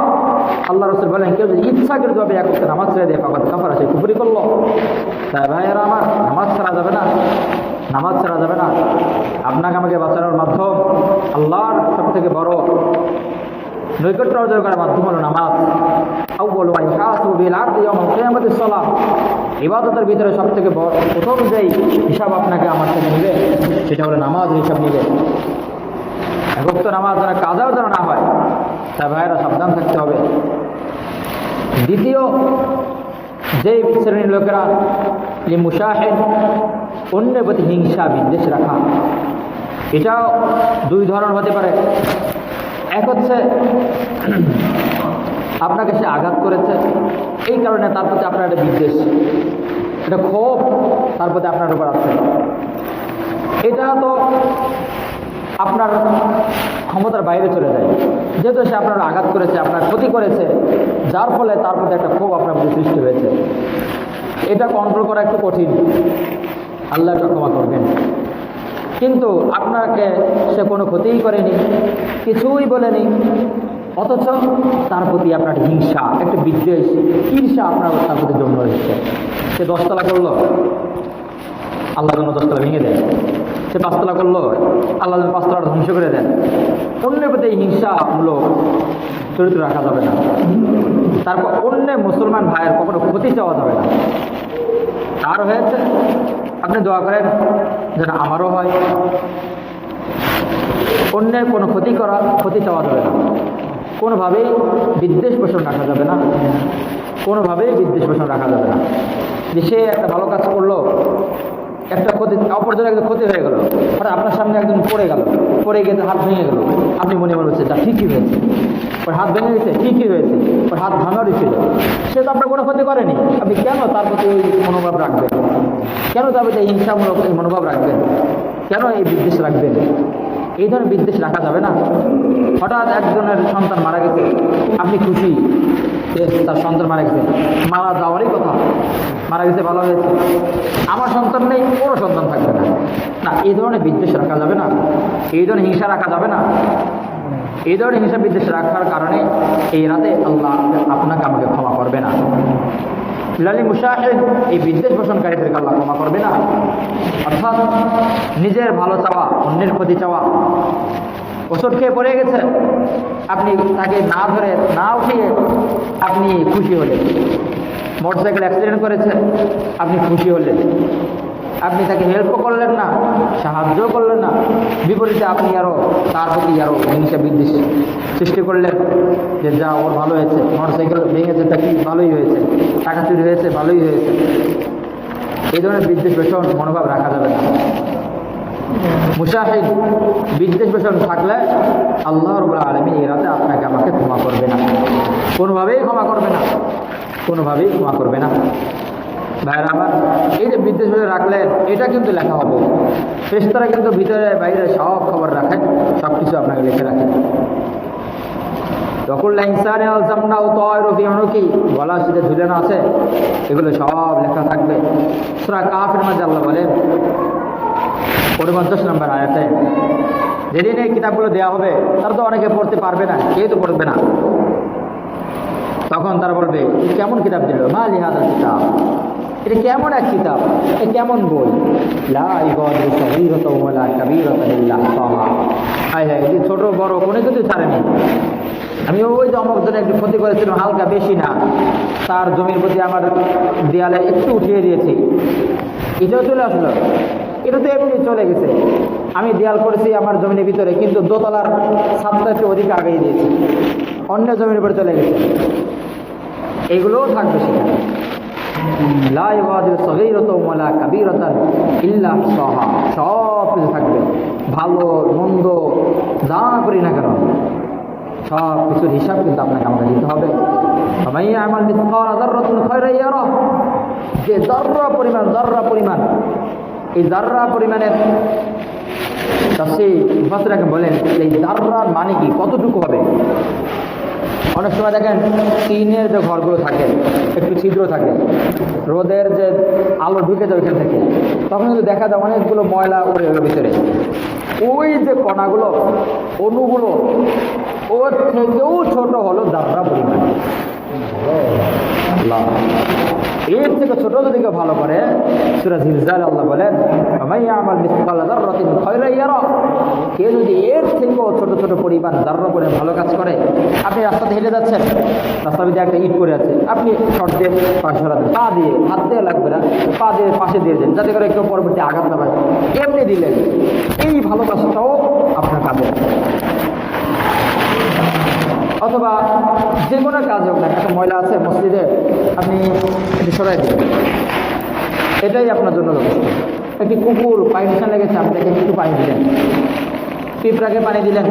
আল্লাহ রাসূল বলেন কেউ যদি ইচ্ছাকৃতভাবে এক ওয়াক্ত নামাজ ছেড়ে দেয় ফাকাদ কাফারা, সে কুফরি করলো। তাই ভাইয়েরা আমার, নামাজ ছাড়া যাবে না, নামাজ ছাড়া যাবে না। আপনাকে আমাকে বাঁচানোর মাধ্যম, আল্লাহর সবথেকে বড় নৈকট্য অর্জন করার মাধ্যম হলো নামাজ। আউয়ালু মা ইউহাসাবু বিল আবদু ইয়াওমাল কিয়ামাতিস সালাহ, ইবাদতের ভিতরে সবথেকে বড় প্রথম যেই হিসাব আপনাকে আমার থেকে নেবে সেটা হলো নামাজ হিসাব নেবে। একত্র নামাজ যেন কাজাও যেন না হয়, তাই ভাইয়েরা সাবধান থাকতে হবে। দ্বিতীয় যেই শ্রেণীর লোকেরা মুশাহিদ, অন্যের প্রতি হিংসা বিদ্বেষ রাখা, এটাও দুই ধরনের হতে পারে। এক হচ্ছে আপনাকে সে আঘাত করেছে, এই কারণে তার প্রতি আপনার একটা বিদ্বেষ, এটা ক্ষোভ তার প্রতি আপনার উপর আছে। এটা তো আপনার ক্ষমতার বাইরে চলে যায়, যেহেতু সে আপনার আঘাত করেছে, আপনার ক্ষতি করেছে, যার ফলে তার প্রতি একটা ক্ষোভ আপনার প্রতি সৃষ্টি হয়েছে। এটা কন্ট্রোল করা একটু কঠিন, আল্লাহ এটা ক্ষমা করবেন। কিন্তু আপনাকে সে কোনো ক্ষতিই করেনি, কিছুই বলেনি, অথচ তার প্রতি আপনার হিংসা, একটা বিদ্বেষ, ঈর্ষা আপনার তার প্রতি জন্ম রয়েছে। সে 10 তলা করলো, আল্লাহ যেন 10 তলা ভেঙে দেয়। সে 5 তলা করলো, আল্লাহ যেন 5 তলাটা ধ্বংস করে দেন। অন্যের প্রতি হিংসামূলক চরিত্র রাখা যাবে না। তারপর অন্য মুসলমান ভাইয়ের কখনো ক্ষতি চাওয়া যাবে না। তার হয়েছে, আপনি দোয়া করেন যেন আমারও হয়। অন্যের কোনো ক্ষতি চাওয়া যাবে না। কোনোভাবেই বিদ্বেষ পোষণ রাখা যাবে না, কোনোভাবেই বিদ্বেষ পোষণ রাখা যাবে না। যে সে একটা ভালো কাজ করলো, একটা ক্ষতি, অপরজনের একজন ক্ষতি হয়ে গেল, হঠাৎ আপনার সামনে একজন পড়ে গেল, পড়ে গেছে হাত ভেঙে গেল, আপনি মনে মনে হচ্ছে যা ঠিকই হয়েছে, ওর হাত ভেঙে গেছে, ঠিকই হয়েছে, ওর হাত ভাঙারই ছিল, সে তো আপনার কোনো ক্ষতি করেনি, আপনি কেন তার প্রতি এই মনোভাব রাখবেন? কেন তার প্রতি হিংসামূলক এই মনোভাব রাখবেন? কেন এই বিদ্বেষ রাখবেন? এই ধরনের বিদ্বেষ রাখা যাবে না। হঠাৎ একজনের সন্তান মারা গেছে, আপনি খুশি যে তার সন্তান মারা গেছে, মারা যাওয়ারই কথা, মারা গেছে ভালো হয়েছে, আমার সন্তান নেই, কোনো সন্তান থাকবে না। না, এই ধরনের বিদ্বেষ রাখা যাবে না, এই ধরনের হিংসা রাখা যাবে না। এই ধরনের হিংসা বিদ্বেষ রাখার কারণে এই রাতে আল্লাহ আপনাকে আমাকে ক্ষমা করবে না। লালি মুশাহিদ, এই বিদ্বেষ পোষণকারীদেরকে আল্লাহ ক্ষমা করবে না। অর্থাৎ নিজের ভালো চাওয়া, অন্যের ক্ষতি চাওয়া। ওষুধ খেয়ে পড়ে গেছে, আপনি তাকে না ধরে না উঠিয়ে আপনি খুশি হলেন। মোটরসাইকেল অ্যাক্সিডেন্ট করেছে, আপনি খুশি হলেন, আপনি তাকে হেল্পও করলেন না, সাহায্যও করলেন না, বিপরীতে আপনি আরও তার প্রতি আরও হিংসা বিদ্বেষ সৃষ্টি করলেন যে যা ওর ভালো হয়েছে, মোটরসাইকেল ভেঙেছে তা কি ভালোই হয়েছে, টাকা চুরি হয়েছে ভালোই হয়েছে। এই ধরনের বিদ্বেষ পোষণ মনোভাব রাখা যাবে না। মুশাহিদ বিদ্বেষ পোষণ থাকলে আল্লাহ রাব্বুল আলামিন এই রাতে আপনাকে আমাকে ক্ষমা করবে না, কোনোভাবেই ক্ষমা করবে না, কোনোভাবেই ক্ষমা করবে না। ভাইয়েরা আমার, এই যে বিদ্বেষ পোষণ রাখলেন, এটা কিন্তু লেখা হবে। ফেরেশতারা কিন্তু ভিতরে বাইরে সব খবর রাখে, সব কিছু আপনাকে লিখে রাখে। তখন ইনসান আলজামনাহু তায়রু ফি উনুকি, গলার সাথে ঝুলানো আছে, এগুলো সব লেখা থাকবে। সূরা কাফের মধ্যে আল্লাহ বলেন 49 নম্বর আয়াতে, যেদিন এই কিতাবগুলো দেওয়া হবে তারা তো অনেকে পড়তে পারবে না, কেউ তো পড়বে না। তখন তারা বলবে কেমন কিতাব দিল, মা লিহাদাল কিতাব, এটা কেমন এক কিতাব, এটা কেমন বই, লা ইউগাদিরু সগীরাতাও ওয়ালা কাবীরাতান ইল্লা আহসাহা। হায় হায়, এই ছোট বড় কোনো কিছু ছাড়েনি। আমি ওই যে অমুক জনে একটু ক্ষতি করেছিলাম, হালকা, বেশি না, তার জমির প্রতি আমার দেয়ালে একটু উঠিয়ে দিয়েছি, এটাও চলে আসলো, এটা তো এমনি চলে গেছে। আমি দেয়াল করেছি আমার জমিনের ভিতরে, কিন্তু দোতলার ছাদটা একটু অধিক আগাই দিয়েছি, অন্য জমির উপরে চলে গেছে, এগুলোও থাকবে সেখানে। লা ইউগাদিরু সগীরাতাও ওয়ালা কাবীরাতান ইল্লা আহসাহা, সব কিছু থাকবে, ভালো মন্দ যা করি না কেন সব কিছুর হিসাব কিন্তু আপনাকে আমাকে দিতে হবে। ফামান ইয়ামাল মিসকালা যাররাতিন খায়রান ইয়ারাহ, যে যাররা পরিমাণ, এই যাররা পরিমাণের তাফসীর মুফাসসিররা বলেন এই যাররার মানে কি, কতটুকু হবে। অনেক সময় দেখেন টিনের যে ঘরগুলো থাকে একটু ছিদ্র থাকে, রোদের যে আলো ঢুকে যায় ওইখান থেকে, তখন কিন্তু দেখা যায় অনেকগুলো ময়লা পড়ে গেল ভিতরে। ওই যে কণাগুলো, অণুগুলো, ওর থেকেও ছোট হলো যাররা পরিমাণ। এর থেকে ছোট যদি কেউ ভালো করে, সূরা জিলজাল আল্লাহ বলেন মান ইয়ামাল মিসকালা যাররাতিন খায়রান ইয়ারা, কে যদি এর থেকেও ছোট ছোট পরিমাণ যাররা করে ভালো কাজ করে। আপনি রাস্তাতে হেঁটে যাচ্ছেন, রাস্তার মধ্যে একটা ইট পড়ে আছে, আপনি শর্ট দিয়ে পাশ সরাবেন, পা দিয়ে, হাত দিয়ে লাগবে না, পা দিয়ে পাশে দিয়ে দেন যাতে করে কেউ পরবর্তী আঘাত না পায়, এমনি দিলেন। এই ভালো কাজটাও আপনার কাজে। অথবা যে কোনো কাজ হোক না, একটা ময়লা আছে মসজিদে, আপনি এটি সরাই দিলেন, এটাই আপনার জন্য যথেষ্ট। একটি কুকুর পায়খানা লেগেছে, আপনি একটু পানি দিলেন, পিঁপড়াকে পানি দিলেন,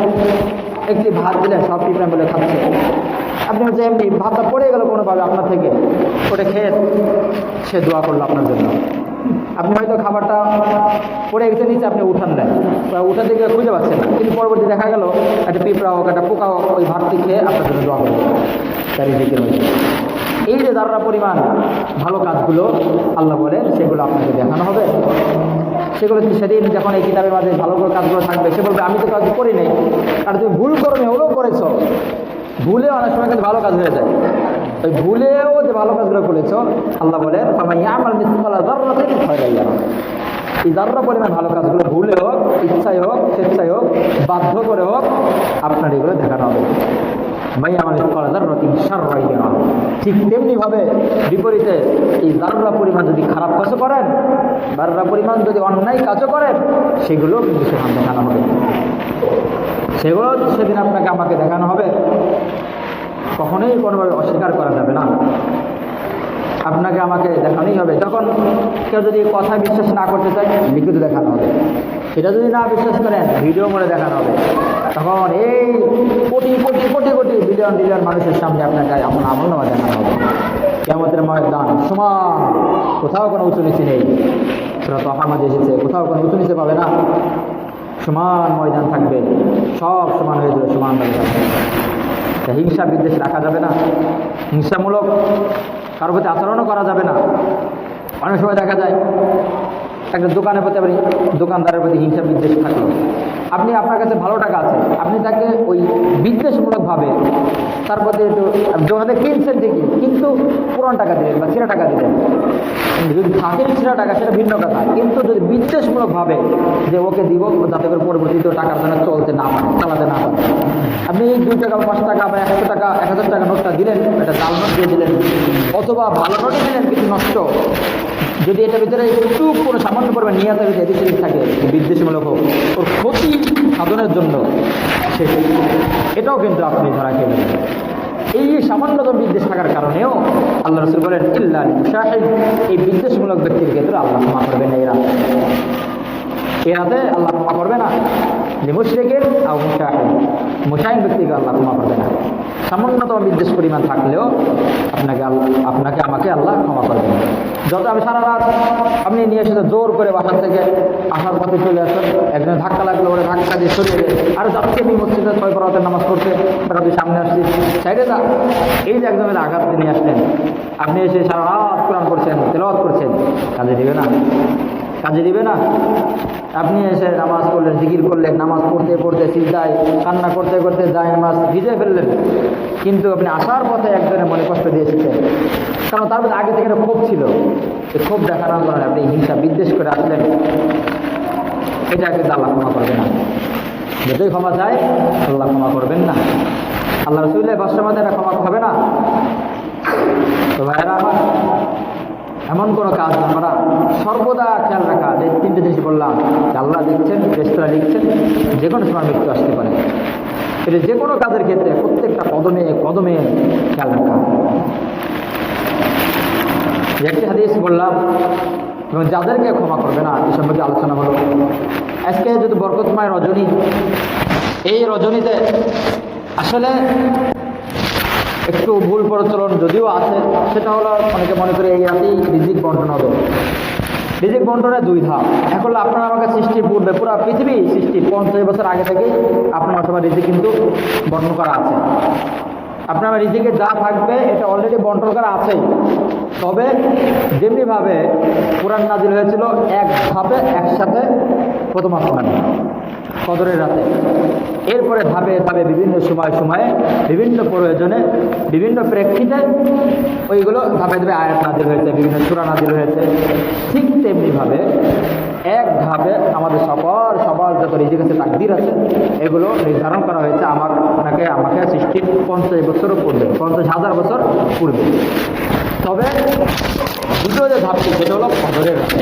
একটি ভাত দিলেন, সব পিঁপড়া বলে খাচ্ছে। আপনি হচ্ছে এমনি ভাতটা পড়ে গেল কোনোভাবে আপনার থেকে, ওটা খেয়ে সে দোয়া করলো আপনার জন্য। আপনি হয়তো খাবারটা পড়ে গেছে নিচে, আপনি উঠান দেন, উঠান থেকে খুঁজে পাচ্ছেন না, কিন্তু পরবর্তী দেখা গেল একটা পিঁপড়া হোক, একটা পোকা হোক, ওই ভাতটি খেয়ে আপনার জন্য দোয়া করবে তার রিজিকের মধ্যে। এই যে যারা পরিমাণ ভালো কাজগুলো আল্লাহ বলেন, সেগুলো আপনাকে দেখানো হবে। সেগুলো সেদিন যখন এই কিতাবের মাঝে ভালো করে কাজগুলো থাকবে, সে বলবে আমি তো কাজ করি নাই, আর তুমি ভুল করো হলেও করেছ। ভুলেও অনেক সময় কিন্তু ভালো কাজ হয়ে যায়, ওই ভুলেও যে ভালো কাজগুলো করেছ, আল্লাহ বলেন ইয়ামাল মিসকালা যাররাতিন খায়রান ইয়ারা, এই যাররা পরিমাণ ভালো কাজগুলো ভুলে হোক, ইচ্ছায় হোক, স্বেচ্ছায় হোক, বাধ্য করে হোক, আপনার এগুলো দেখানো হবে। ঠিক তেমনি ভাবে বিপরীতে এই যাররা পরিমাণ যদি খারাপ কাজও করেন, যাররা পরিমাণ যদি অন্যায় কাজও করেন, সেগুলো কিন্তু সেখানে দেখানো হবে। সেগুলো সেদিন আপনাকে আমাকে দেখানো হবে, কখনোই কোনোভাবে অস্বীকার করা যাবে না। আপনাকে আমাকে দেখানোই হবে। যখন কেউ যদি কথা বিশ্বাস না করতে চায়, লিখিত দেখানো হবে। সেটা যদি না বিশ্বাস করেন, ভিডিও করে দেখানো হবে। তখন এই কোটি কোটি কোটি কোটি বিলিয়ন বিলিয়ন মানুষের সামনে আপনাকে এমন আমলনামা দেখানো হবে। কিয়ামতের ময়দান সমান, কোথাও কোনো উঁচু নিচে নেই। সেটা তো আমাদের এসেছে, কোথাও কোনো উঁচু নিচে পাবে না, সমান ময়দান থাকবে, সব সমান হয়ে যাবে, সমানভাবে থাকবে। হিংসা বিদ্বেষ রাখা যাবে না, হিংসামূলক কারোর প্রতি আচরণও করা যাবে না। অনেক সময় দেখা যায় একটা দোকানের প্রতি, আপনি দোকানদারের প্রতি হিংসা বিদ্বেষ থাকলো, আপনি আপনার কাছে ভালো টাকা আছে, আপনি তাকে ওই বিদ্বেষমূলকভাবে তার প্রতি একটু দোকানে কিনছেন ঠিকই, কিন্তু পুরান টাকা দিলেন বা ছেঁড়া টাকা দিলেন। যদি থাকে ছেঁড়া টাকা সেটা ভিন্ন কথা, কিন্তু যদি বিদ্বেষমূলকভাবে যে ওকে দিব যাতে করে পরবর্তীতে টাকার জন্য চলতে না পারে, চালাতে না পারে, আপনি 2 টাকা 5 টাকা বা 100 টাকা 1000 টাকা নোটটা দিলেন, একটা জাল নোট দিয়ে দিলেন, অথবা ভালো নোটই দিলেন কিন্তু নষ্ট, যদি এটার ভিতরে একটু কোনো সামান্য পরিমাণ নিয়াতের ভিতরে এদিক সেদিক থাকে, বিদ্বেষমূলক হোক, ওর ক্ষতি সাধনের জন্য, এটাও কিন্তু আপনি ধরা খেয়ে নেবেন। এই সামান্যতম বিদ্বেষ থাকার কারণেও আল্লাহ রাসূল বলেন ইল্লা লিল-মুশাহিদ, এই বিদ্বেষমূলক ব্যক্তির ক্ষেত্রে আল্লাহ ক্ষমা করবেন না। এরাতে আল্লাহ ক্ষমা করবে না। যে মুশরিকের আর মুশাহিদ ব্যক্তিকে আল্লাহ ক্ষমা করবে না। সামান্যতম বিদ্বেষ পরিমাণ থাকলেও আপনাকে আমাকে আল্লাহ ক্ষমা করবেন। যত আমি সারা রাত আপনি নিয়ে এসে জোর করে বাসার থেকে আসার পথে চলে আসেন, একজন ধাক্কা লাগলো, বলে ধাক্কা দিয়ে সরিয়ে দেয়, আর যাচ্ছি আমি মসজিদে 6 রাতের নামাজ পড়তে, আপনি সামনে আসছি, সাইডে যা। এই যে একজনের আঘাত নিয়ে আসলেন, আপনি এসে সারা রাত কোরআন করছেন, তেলাওয়াত করছেন, কাজে দিবে না, কাজে দিবে না। আপনি এসে নামাজ পড়লেন, জিকির করলেন, নামাজ পড়তে পড়তে সিজদায় কান্না করতে করতে যায় নামাজ ভিজে ফেললেন, কিন্তু আপনি আসার পথে একজনের মনে কষ্ট দিয়ে এসেছেন, কারণ তার মধ্যে আগে থেকে একটা ক্ষোভ ছিল। এই ক্ষোভ দেখানোর কারণে আপনি হিংসা বিদ্বেষ করে আসলেন, এটা কিন্তু আল্লাহ ক্ষমা করবে না। যতই ক্ষমা চায় আল্লাহ ক্ষমা করবেন না। আল্লাহ রাসূলের বাদশাহদের এটা ক্ষমা হবে না। তো ভাইরা আমার, এমন কোনো কাজ আমরা সর্বদা খেয়াল রাখা, যে 3টে জিনিস বললাম, আল্লাহ দেখছেন, ফেরেশতারা লিখছেন, যে কোনো সময় মৃত্যু আসতে পারে। এটা যে কোনো কাজের ক্ষেত্রে প্রত্যেকটা কদমে কদমে খেয়াল রাখা। একটি হাদিস বললাম, এবং যাদেরকে ক্ষমা করবে না এই সম্পর্কে আলোচনা হলো। আজকে যদি বরকতময় রজনী, এই রজনীতে আসলে একটু ভুল প্রচলন যদিও আছে, সেটা হলো অনেকে মনে করে এই রাতেই রিজিক বন্টন হবে। রিজিক বন্টনের 2 ধাপ। এক হলো আপনার আমাকে সৃষ্টির পূর্বে, পুরো পৃথিবী সৃষ্টির 50 বছর আগে থেকেই আপনার সবার রিজিক কিন্তু বন্টন করা আছে। আপনার রিজিকে যা থাকবে এটা অলরেডি বন্টন করা আছেই। তবে যেমনিভাবে কোরআন নাজিল হয়েছিল একভাবে একসাথে প্রথম আসমানে কদরের রাতে, এরপরে ধাপে ধাপে বিভিন্ন সময়ে বিভিন্ন প্রয়োজনে বিভিন্ন প্রেক্ষিতে ওইগুলো ধাপে ধাপে আয়াত নাজিল হয়েছে, বিভিন্ন সূরা নাজিল হয়েছে। ঠিক তেমনিভাবে এক ধাপে আমাদের সবার যত রিজিক আছে, তাকদীর আছে, এগুলো নির্ধারণ করা হয়েছে আমাকে সৃষ্টির 50 বছরও পূর্বে, 50,000 বছর পূর্বে। তবে দ্বিতীয় যে ধাপটি সেটা হলো কদরের রাতে।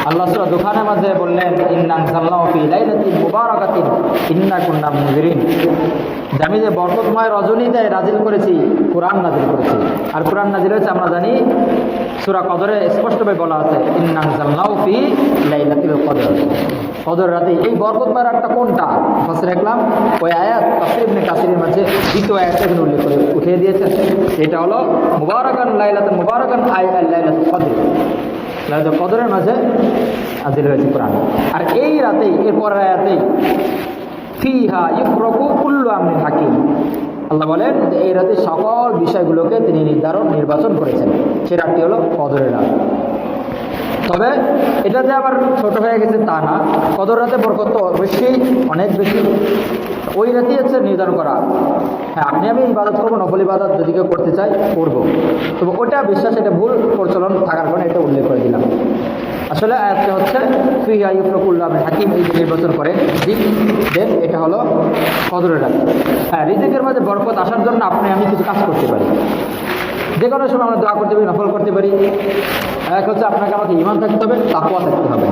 আল্লাহ সূরা দুখানের মাঝে বললেন, ইন্না আনজালনাহু ফি লাইলাতিন মুবারাকাতিন ইন্না কুন্না মুনজিরিন, আমি যে বরকতময় রজনীতে নাজিল করেছি, কোরআন নাজিল করেছি। আর কোরআন নাজিল হয়েছে আমরা জানি সূরা কদরে স্পষ্টভাবে বলা আছে, ইন্না আনজালনাহু ফি লাইলাতিল কদর, কদর রাতে। এই বরকতময় রাতটা কোনটা? ফাসির দেখলাম ওই আয়াত তাফসীর ইবনে কাসিরের মাঝে দ্বিতীয় আয়াতে উল্লেখ করে উঠিয়ে দিয়েছেন। এটা হলো মুবারাকান লাইলাতুন মুবারাকান লাইলাতুল কদর, লাইলাতুল কদরের মাঝে নাজিল হয়েছে কোরআন। আর এই রাতেই, এরপরের আয়াতেই ফিহা ইফরাকু কুল্লু আমরিন হাকিম, আল্লাহ বলেন যে এই রাতে সকল বিষয়গুলোকে তিনি নির্বাচন করেছেন। সে রাতটি হলো কদরের রাত। তবে এটা যে আবার ছোট হয়ে গেছে তা না, কদর রাতে বরকত বেশি, অনেক বেশি। ওই রাতেই হচ্ছে নির্ধারণ করা, হ্যাঁ আপনি আমি ইবাদত করবো, নফল ইবাদত যদি কেউ করতে চাই করবো, তবে ওটা বিশ্বাস, এটা ভুল প্রচলন থাকার কারণে এটা উল্লেখ করে দিলাম। আসলে আয়াতটা হচ্ছে ফিহা ইফরাকু কুল্লু আমরিন হাকিম, এই যে নির্বাচন করেন রিজিক দেন, এটা হলো কদরের রাত। হ্যাঁ, রিজিকের মাঝে বরকত আসার জন্য আপনি আমি কিছু কাজ করতে পারি, যে কোনো সময় আমরা দোয়া করতে পারি, নফল করতে পারি। এক হচ্ছে আপনাকে আমাকে ঈমান থাকতে হবে, তাকওয়া থাকতে হবে,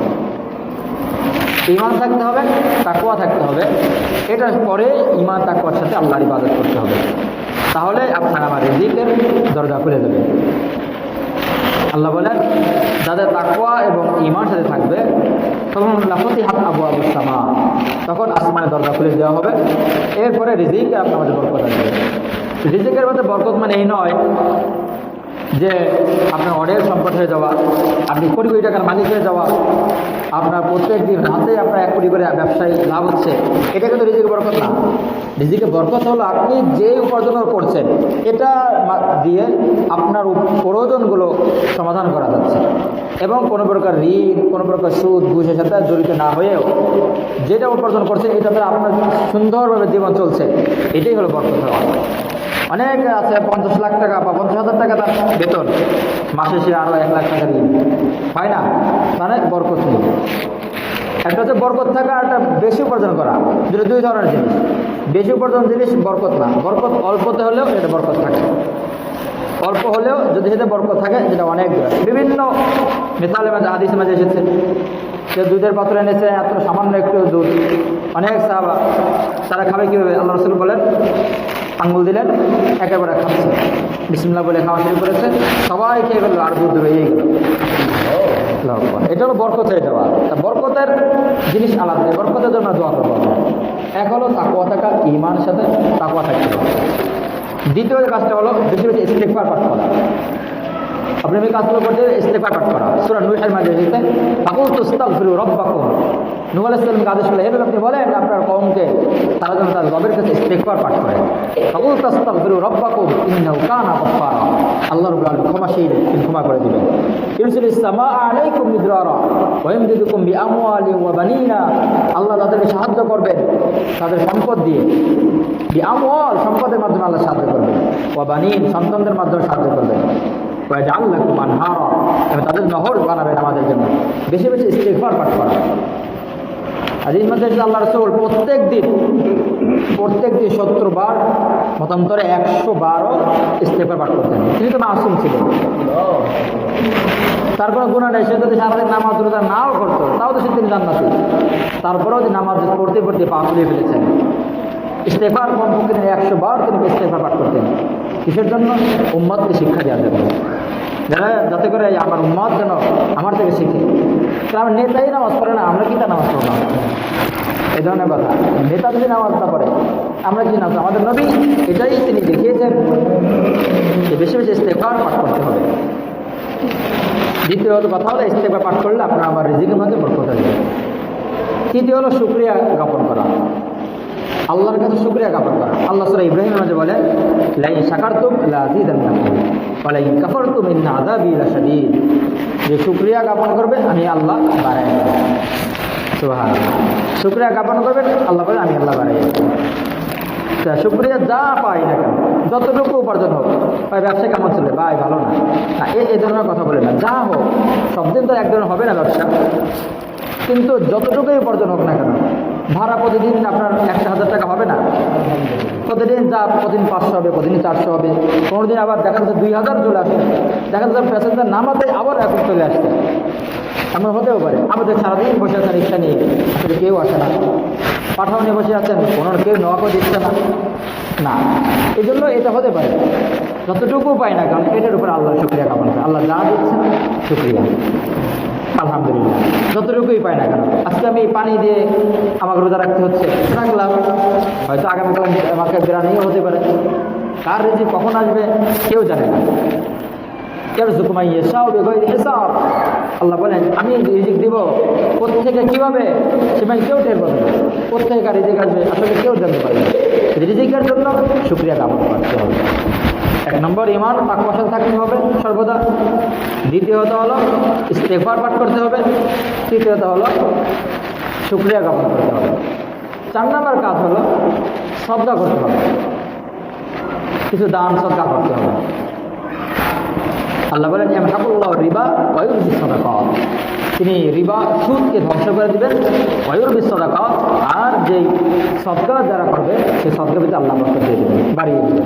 ঈমান থাকতে হবে, তাকওয়া থাকতে হবে। এটার পরে ঈমান তাকওয়ার সাথে আল্লাহর ইবাদত করতে হবে, তাহলে আপনার আমার রিজিকের দরজা খুলে দেবে। আল্লাহ বলেন যাদের তাকওয়া এবং ঈমান সাথে থাকবে তখন লাফতিহাত আবওয়াবুস সামা, তখন আসমানের দরজা খুলে দেওয়া হবে। এরপরে রিজিকে আপনার মধ্যে বরকত আসবে। রিজিকের মধ্যে বরকত মানে এই নয় যে আপনার অনেক সম্পদ হয়ে যাওয়া, আপনি কোটি কোটি টাকার মালিক হয়ে যাওয়া, আপনার প্রত্যেক দিন রাতে আপনার 1 কোটি করে ব্যবসায়ী লাভ হচ্ছে, এটা কিন্তু রিজিকের বরকত না। রিজিকের বরকত হলো আপনি যে উপার্জন করছেন এটা দিয়ে আপনার প্রয়োজনগুলো সমাধান করা যাচ্ছে, এবং কোনো প্রকার ঋণ, কোনো প্রকার সুদ ঘুষের সাথে জড়িত না হয়েও যেটা উপার্জন করছেন এটাতে আপনার সুন্দরভাবে জীবন চলছে, এটাই হলো বরকত হওয়া। অনেক আছে 50 লাখ টাকা বা 50,000 টাকা তার বেতন, মাসে সে আরও 1 লাখ টাকা ঋণ, হয় না? মানে বরকত নেই। একটা হচ্ছে বরকত থাকা, একটা বেশি উপার্জন করা, যেটা 2 ধরনের জিনিস। বেশি উপার্জন জিনিস বরকত না, বরকত অল্পতে হলেও এটা বরকত থাকে, অল্প হলেও যদি সেটা বরকত থাকে যেটা অনেক। বিভিন্ন মিসালে মাঝে হাদিসের মাঝে এসেছে, কেউ দুধের পাত্র এনেছে, এত সামান্য একটু দুধ, অনেক সাহাবা, তারা খাবে কীভাবে? আল্লাহ রাসূল বলেন, আঙ্গুল দিলেন, একেবারে খাচ্ছে, বিসমিল্লাহ বলে খাওয়া শুরু করেছে, সবাই খেয়ে গেল, আর দুধ রয়েই গেল। এটা হলো বরকত হয়ে যাওয়া। বরকতের জিনিস আলাদা, বরকতের জন্য দোয়া করবো। এক হলো তাকওয়া থাকা, ঈমানের সাথে তাকওয়া থাকতে হবে। দ্বিতীয় কাজটা হলো বেশি বেশি ইস্তিগফার পাঠ করা। আপনি এই কাজগুলো করতে ইস্তিগফার পাঠ করা। সূরা নূহের মাঝে এসেছে, ফাকুলতু আস্তাগফিরু রাব্বাকুম, নূহ আলাইহিস সালামকে আদেশ করলেন, আপনি বলেন আপনার কওমকে তারা যেন তার রবের কাছে ইস্তিগফার পাঠ করে। ফাকুলতু আস্তাগফিরু রাব্বাকুম ইন্নাহু কানা গাফফারা, আল্লাহ রাব্বুল আলামিন ক্ষমাশীল, তিনি ক্ষমা করে দিবেন। ইরসিলিস সামাআ আলাইকুম মিদরারা ওয়া ইয়ামদিদুকুম বিআমওয়ালিন ওয়া বানিনা, আল্লাহ তাদেরকে সাহায্য করবেন তাদের সম্পদ দিয়ে। বিআমওয়াল, সম্পদের মাধ্যমে আল্লাহ সাহায্য করবেন, ওয়া বানিন, সন্তানদের মাধ্যমে সাহায্য করবেন, ওয়াজআল লাকুম আনহারা, এবং তাদের নহর বানাবেন আমাদের জন্য। বেশি বেশি ইস্তিগফার পাঠ করা। হাদিস মধ্যে আল্লাহ রাসূল প্রত্যেক দিন 70 বার, মতান্তরে 100 বারও ইস্তিগফার পাঠ করতেন। তিনি তো মাসুম ছিলেন, তারপরে গুনাহ নেই। সে যদি সারাদিন নামাজ রোজা নাও করতো তাও তো সে তিনি জান্নাতি, তারপরেও যে নামাজ পড়তে পড়তে পা ফুলিয়ে ফেলেছেন। ইস্তিগফার কমপক্ষে 100 বার তিনি ইস্তিগফার পাঠ করতেন। কিসের জন্য? উম্মতকে শিক্ষা দেওয়ার জন্য, যাতে করে আমার উম্মত যেন আমার থেকে শিখে। আমার নেতাই নামাজ পড়ে না, আমরা কি তা নামাজ পড়ব না? এই ধরনের কথা। নেতা যদি নামাজ না পড়ে আমরা কি নামাজ? আমাদের নবী এটাই তিনি দেখিয়েছেন যে বেশি বেশি ইস্তিগফার পাঠ করতে হবে। দ্বিতীয়ত কথা হলো ইস্তিগফার পাঠ করলে আপনার আমার রিজিকের মধ্যে বরকত আসবে। তৃতীয় হলো শুকরিয়া জ্ঞাপন করা। আল্লাহর কাছে শুকরিয়া জ্ঞাপন করা। আল্লাহ সূরা ইব্রাহিমের মাঝে বলেন, লাইন শাকারতুম লাযিদান্নাকুম ওয়া লাইন কাফারতুম ইন্না আযাবি লাশাদীদ। যে শুকরিয়া জ্ঞাপন করবে আমি আল্লাহ বাড়াই দেব। সুবহানাল্লাহ। শুকরিয়া জ্ঞাপন করবেন, আল্লাহ বলে আমি আল্লাহ বাড়াই দেব। শুকরিয়া যা পাই না কেন, যতটুকু উপার্জন হোক, ভাই ব্যবসা কেমন চলে, ভাই ভালো না, এই ধরনের কথা বলে না। যা হোক, সব দিন তো এক ধরনের হবে না ব্যবসা, কিন্তু যতটুকুই উপার্জন হোক না কেন, ভাড়া প্রতিদিন আপনার 1,000 টাকা হবে না, প্রতিদিন যা প্রতিদিন 500 হবে, প্রতিদিন 400 হবে, কোনোদিন আবার দেখা যাচ্ছে 2000 চলে আসছে, দেখা যাচ্ছে প্যাসেঞ্জার নামাতে আবার এখন চলে আসছে, এমন হতেও পারে। আমাদের সারাদিন বসে আছেন রিক্সা নিয়ে, আসলে কেউ আসে না, পাঠাও নিয়ে বসে আছেন, কোনো কেউ নওয়াকেও দিচ্ছে না, না, এই জন্য এটা হতে পারে। যতটুকু পাই না কারণ এটার উপর আল্লাহ শুকরিয়া জ্ঞাপন করে। আল্লাহ যা দিচ্ছেন শুকরিয়া, আলহামদুলিল্লাহ। যতটুকুই পাই না কেন, আজকে আমি পানি দিয়ে আমাকে রোজা রাখতে হচ্ছে, রাখলাম, হয়তো আগামীকাল আমাকে বেড়ানিও হতে পারে। কার রিজিক কখন আসবে কেউ জানে না। আল্লাহ বলেন আমি রিজিক দিব, কোত্থেকে কীভাবে সেখানে কেউ টের পাবে না, কোত্থেকে কার রিজিক আসবে আসলে কেউ জানতে পারবে না। রিজিকের জন্য শুকরিয়া জ্ঞাপন করতে হবে। 1 নম্বর ঈমান তাকওয়ার সাথে থাকতে হবে সর্বদা। দ্বিতীয়ত হলো ইস্তেগফার পাঠ করতে হবে। তৃতীয়ত হলো শুকরিয়া জ্ঞাপন করতে হবে। 4 নম্বর কাজ হলো সদকা করতে হবে, কিছু দান সদকা করতে হবে। আল্লাহ বলেন ইয়ামহাকুল্লাহু রিবা ওয়া ইউরবিস সাদাকাত, তিনি রিবা সুদকে ধ্বংস করে দিবেন, ওয়া ইউরবিস সাদাকাত, আর যেই সদকা যারা করবে সেই সদকা ভিতরে আল্লাহ বরকত দিয়ে দেবেন, বাড়িয়ে দেবেন।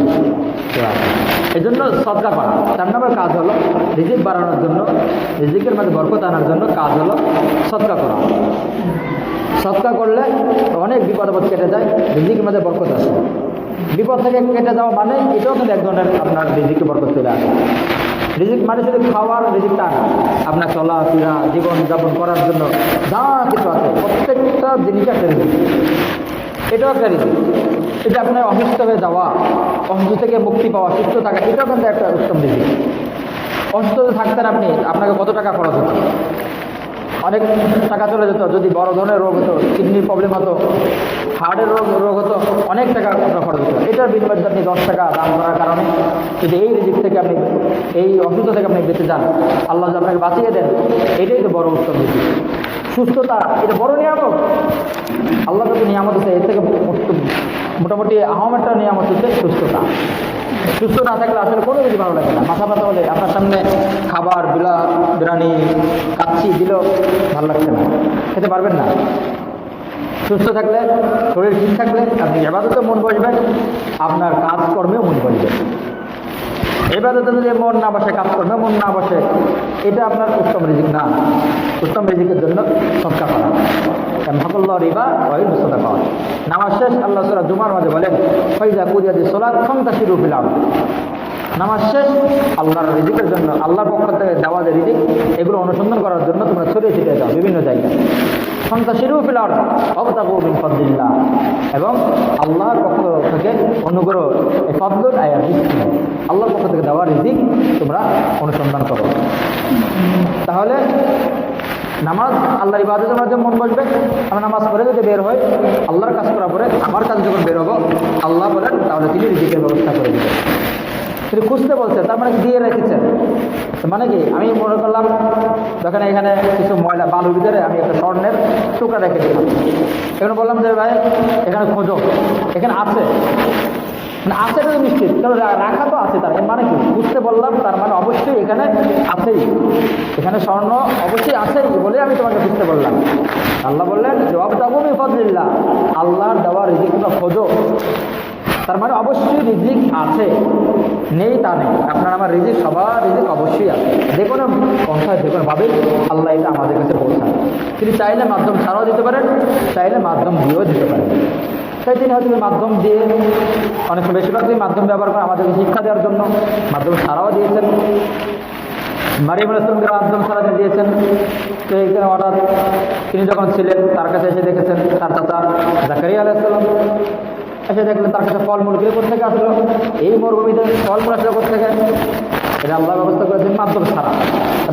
এই জন্য সদকা করা। 4 নম্বর কাজ হলো রিজিক বাড়ানোর জন্য, রিজিকের মধ্যে বরকত আনার জন্য কাজ হলো সদকা করা। সদকা করলে অনেক বিপদ আপদ কেটে যায়, রিজিকের মধ্যে বরকত আসে। বিপদ থেকে কেটে যাওয়া মানে এটাও কিন্তু এক ধরনের আপনার রিজিকে বরকত চলে আসে। রিজিক মানে শুধু খাওয়ার রিজিকটা না, আপনার চলাফেরা জীবনযাপন করার জন্য যা কিছু আছে প্রত্যেকটা জিনিস একটা রিজিক, এটাও একটা রিজিক। এটা আপনার অসুস্থ হয়ে যাওয়া, অসুস্থ থেকে মুক্তি পাওয়া, সুস্থ থাকা, এটাও কিন্তু একটা উত্তম রিজিক। অসুস্থ থাকতেন আপনি, আপনাকে কত টাকা খরচ হতো, অনেক টাকা চলে যেত। যদি বড় ধরনের রোগ হতো, কিডনির প্রবলেম হতো, হার্টের রোগ হতো, অনেক টাকা আপনার খরচ হতো। এটার বিনিময়ে আপনি 10 টাকা দান করার কারণে যদি এই রিজিক থেকে আপনি, এই অসুস্থ থেকে আপনি বেঁচে যান, আল্লাহ যদি আপনাকে বাঁচিয়ে দেন, এটাই তো বড় উত্তম রিজিক। সুস্থতা এটা বড় নিয়ামত, আল্লাহ যদি নিয়ামত আছে, এর থেকে মোটামুটি আহম একটা নিয়ামত হচ্ছে সুস্থতা। সুস্থ না থাকলে আসলে কোনো কিছু ভালো লাগে না। মাথা ব্যথা হলে আপনার সামনে খাবার বিরিয়ানি কাচ্ছি দিলেও ভালো লাগছে না, খেতে পারবেন না। সুস্থ থাকলে, শরীর ঠিক থাকলে আপনি ইবাদতে মন বসবে, আপনার কাজকর্মেও মন বসবে। ইবাদতে যদি মন না বসে, কাজকর্মে মন না বসে, এটা আপনার উত্তম রিজিক না। উত্তম রিজিকের জন্য সদকা করা। ইয়ামহাকুল্লাহু রিবা ওয়া ইউরবিস সাদাকাত। নামাজ শেষ আল্লাহ সূরা জুমার মাঝে বলেন, ফাইজা কুদিয়াতিস সালাত ফান্তাশিরু ফিল আরদ। নামাজ শেষ আল্লাহর রিজিকের জন্য, আল্লাহর পক্ষ থেকে দেওয়া যে রিজিক, এগুলো অনুসন্ধান করার জন্য তোমরা ছড়িয়ে ছিটিয়ে যাও বিভিন্ন জায়গায়। ফান্তাশিরু ফিল আরদ ওয়াবতাগু মিন ফাদলিল্লাহ, এবং আল্লাহর পক্ষ থেকে অনুগ্রহ, এই ফাদলুল আয়া রিজিক, আল্লাহর পক্ষ থেকে দেওয়া রিজিক তোমরা অনুসন্ধান করো। তাহলে নামাজ আল্লাহর ইবাদতের মাধ্যমে মন বসবে। আমরা নামাজ পড়ে যদি বের হয়, আল্লাহর কাজ করার পরে আমার কাজ যখন বের হবো, আল্লাহ বলেন তাহলে তিনি রিজিকের ব্যবস্থা করে দিবেন। তিনি খুঁজতে বলছে, তার মানে দিয়ে রেখেছেন। মানে কি, আমি মনে করলাম যখন এখানে কিছু ময়লা বালুর ভিতরে আমি একটা স্বর্ণের টুকরা রেখে দিলাম, এখানে বললাম যে ভাই এখানে খোঁজো, এখানে আছে, মানে আছে তো নিশ্চিত, কারণ রাখা তো আছে। তার মানে কি, বুঝতে বললাম, তার মানে অবশ্যই এখানে আছেই, এখানে স্বর্ণ অবশ্যই আছেই বলে আমি তোমাকে বুঝতে বললাম। আল্লাহ বললেন ওয়াবতাগু মিন ফাদলিল্লাহ, আল্লাহর দেওয়া রিজিক তোমরা খোঁজো। তার মানে অবশ্যই রিজিক আছে, নেই তা নেই। আপনার আমার রিজিক, সবার রিজিক অবশ্যই আছে, যে কোনো পন্থায় যে কোনোভাবেই আল্লাহ এটা আমাদের কাছে পৌঁছায়। তিনি চাইলে মাধ্যম ছাড়াও দিতে পারেন, চাইলে মাধ্যম দিয়েও দিতে পারেন। তাই তিনি হয়তো মাধ্যম দিয়ে, অনেক বেশিরভাগ তিনি মাধ্যম ব্যবহার করেন আমাদেরকে শিক্ষা দেওয়ার জন্য, মাধ্যম ছাড়াও দিয়েছেন। মারিয়াম আলাইহিস সালামকে মাধ্যম ছাড়া দিয়েছেন। তো এইখানে হঠাৎ তিনি যখন ছিলেন, তার কাছে এসে দেখেছেন তার চাচা জাকারিয়া আলাইহিস সালাম, এসে দেখলেন তার কাছে ফলমূল কিনে কোথা থেকে আসলো, এই মরুভূমিতে ফলমূল আসলো কোথা থেকে। এটা আল্লাহ ব্যবস্থা করে দিন মাধ্যম ছাড়া।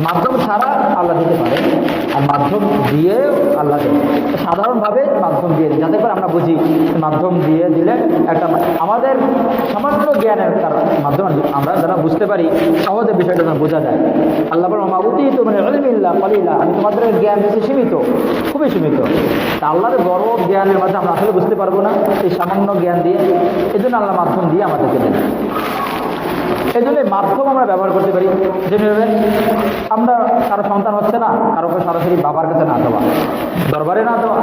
মাধ্যম ছাড়া আল্লাহ দিতে পারে, আর মাধ্যম দিয়ে আল্লাহ দেন। সাধারণভাবে মাধ্যম দিয়ে দিই যাতে করে আমরা বুঝি মাধ্যম দিয়ে দিলে একটা আমাদের সামান্য জ্ঞানের মাধ্যমে আমরা যারা বুঝতে পারি সহজে বিষয়টা যেন বোঝা যায়। আল্লাহ বলেন মাউতি তো মানে ইলমিল্লাহ কলিলা, আমি তোমাদের জ্ঞান দিয়েছি সীমিত, খুবই সীমিত। তা আল্লাহর বড় জ্ঞানের মাঝে আমরা আসলে বুঝতে পারবো না এই সামান্য জ্ঞান দিয়ে, এই জন্য আল্লাহ মাধ্যম দিয়ে আমাদেরকে দেন। এই জন্য মাধ্যম আমরা ব্যবহার করতে পারি। যেভাবে আমরা কারো সন্তান হচ্ছে না, কারো সরাসরি বাবার কাছে না দেওয়া, দরবারে না দেওয়া।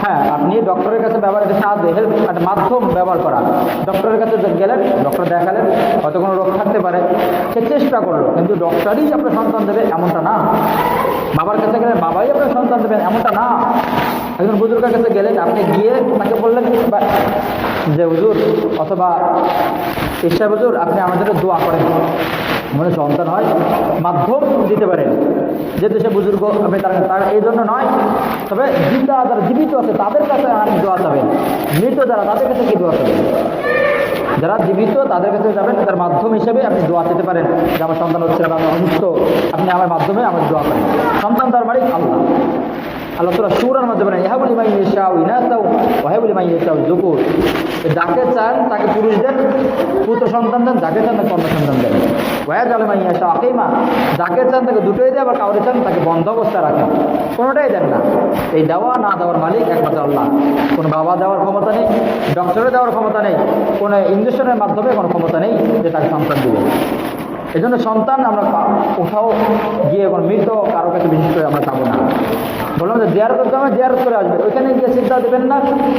হ্যাঁ, আপনি ডক্টরের কাছে ব্যবহার সাহায্য হেল্প একটা মাধ্যম ব্যবহার করা। ডক্টরের কাছে গেলেন, ডক্টর দেখালেন, হয়তো কোনো রোগ থাকতে পারে, সে চেষ্টা করলো, কিন্তু ডক্টরই আপনার সন্তান দেবে এমনটা না। বাবার কাছে গেলে বাবাই আপনার সন্তান দেবেন এমনটা না। একজন বুজুর্গের কাছে গেলেন, আপনি গিয়ে তাকে বললেন যে হুজুর অথবা ইচ্ছা হুজুর আপনি আমাদের দোয়া করেন, মনে সন্তান হয়, মাধ্যম দিতে পারেন। যেহেতু সে বুজুর্গ আপনি তার এই জন্য নয়, তবে জিন্দা যারা জীবিত আছে তাদের কাছে আপনি দোয়া চাবেন। মৃত যারা তাদের কাছে কি দোয়া চাবেন? যারা জীবিত তাদের কাছে যাবেন, তার মাধ্যম হিসেবে আপনি দোয়া পেতে পারেন যে আমার সন্তান হচ্ছে না, আমি অসুস্থ, আপনি আমার মাধ্যমে আমার দোয়া করেন। সন্তান তার মালিক আল্লাহ। আল্লাহ তাআলা সূরার মধ্যে বলেন ইহাবুল লিমান ইয়াশাউ ইনাসাউ ওয়া হাবুল লিমান ইয়াশাউ যুকুর, যাকে চান তাকে পুরুষ দেন, পুত্র সন্তান দেন, যাকে চান তাকে কন্যা সন্তান দেন। ওয়া ইয়াজআলু লিমান ইয়াশাউ আকিমা, যাকে চান তাকে দুটোই দেয়, আবার কাউরে চান তাকে বন্ধ অবস্থায় রাখেন, কোনোটাই দেন না। এই দেওয়া না দেওয়ার মালিক একমাত্র আল্লাহ। কোনো বাবা দেওয়ার ক্ষমতা নেই, ডক্টরে দেওয়ার ক্ষমতা নেই, কোনো ইঞ্জেকশনের মাধ্যমে কোনো ক্ষমতা নেই যে তাকে সন্তান দিবে। এই জন্য সন্তান আমরা কোথাও গিয়ে কোনো মৃত কারো কাছে বিশেষ করে আমরা চাবো না। বললাম যে জিয়ারত করতে হবে, জিয়ারত করে আসবে, ওইখানে গিয়ে চিন্তা দেবেন না,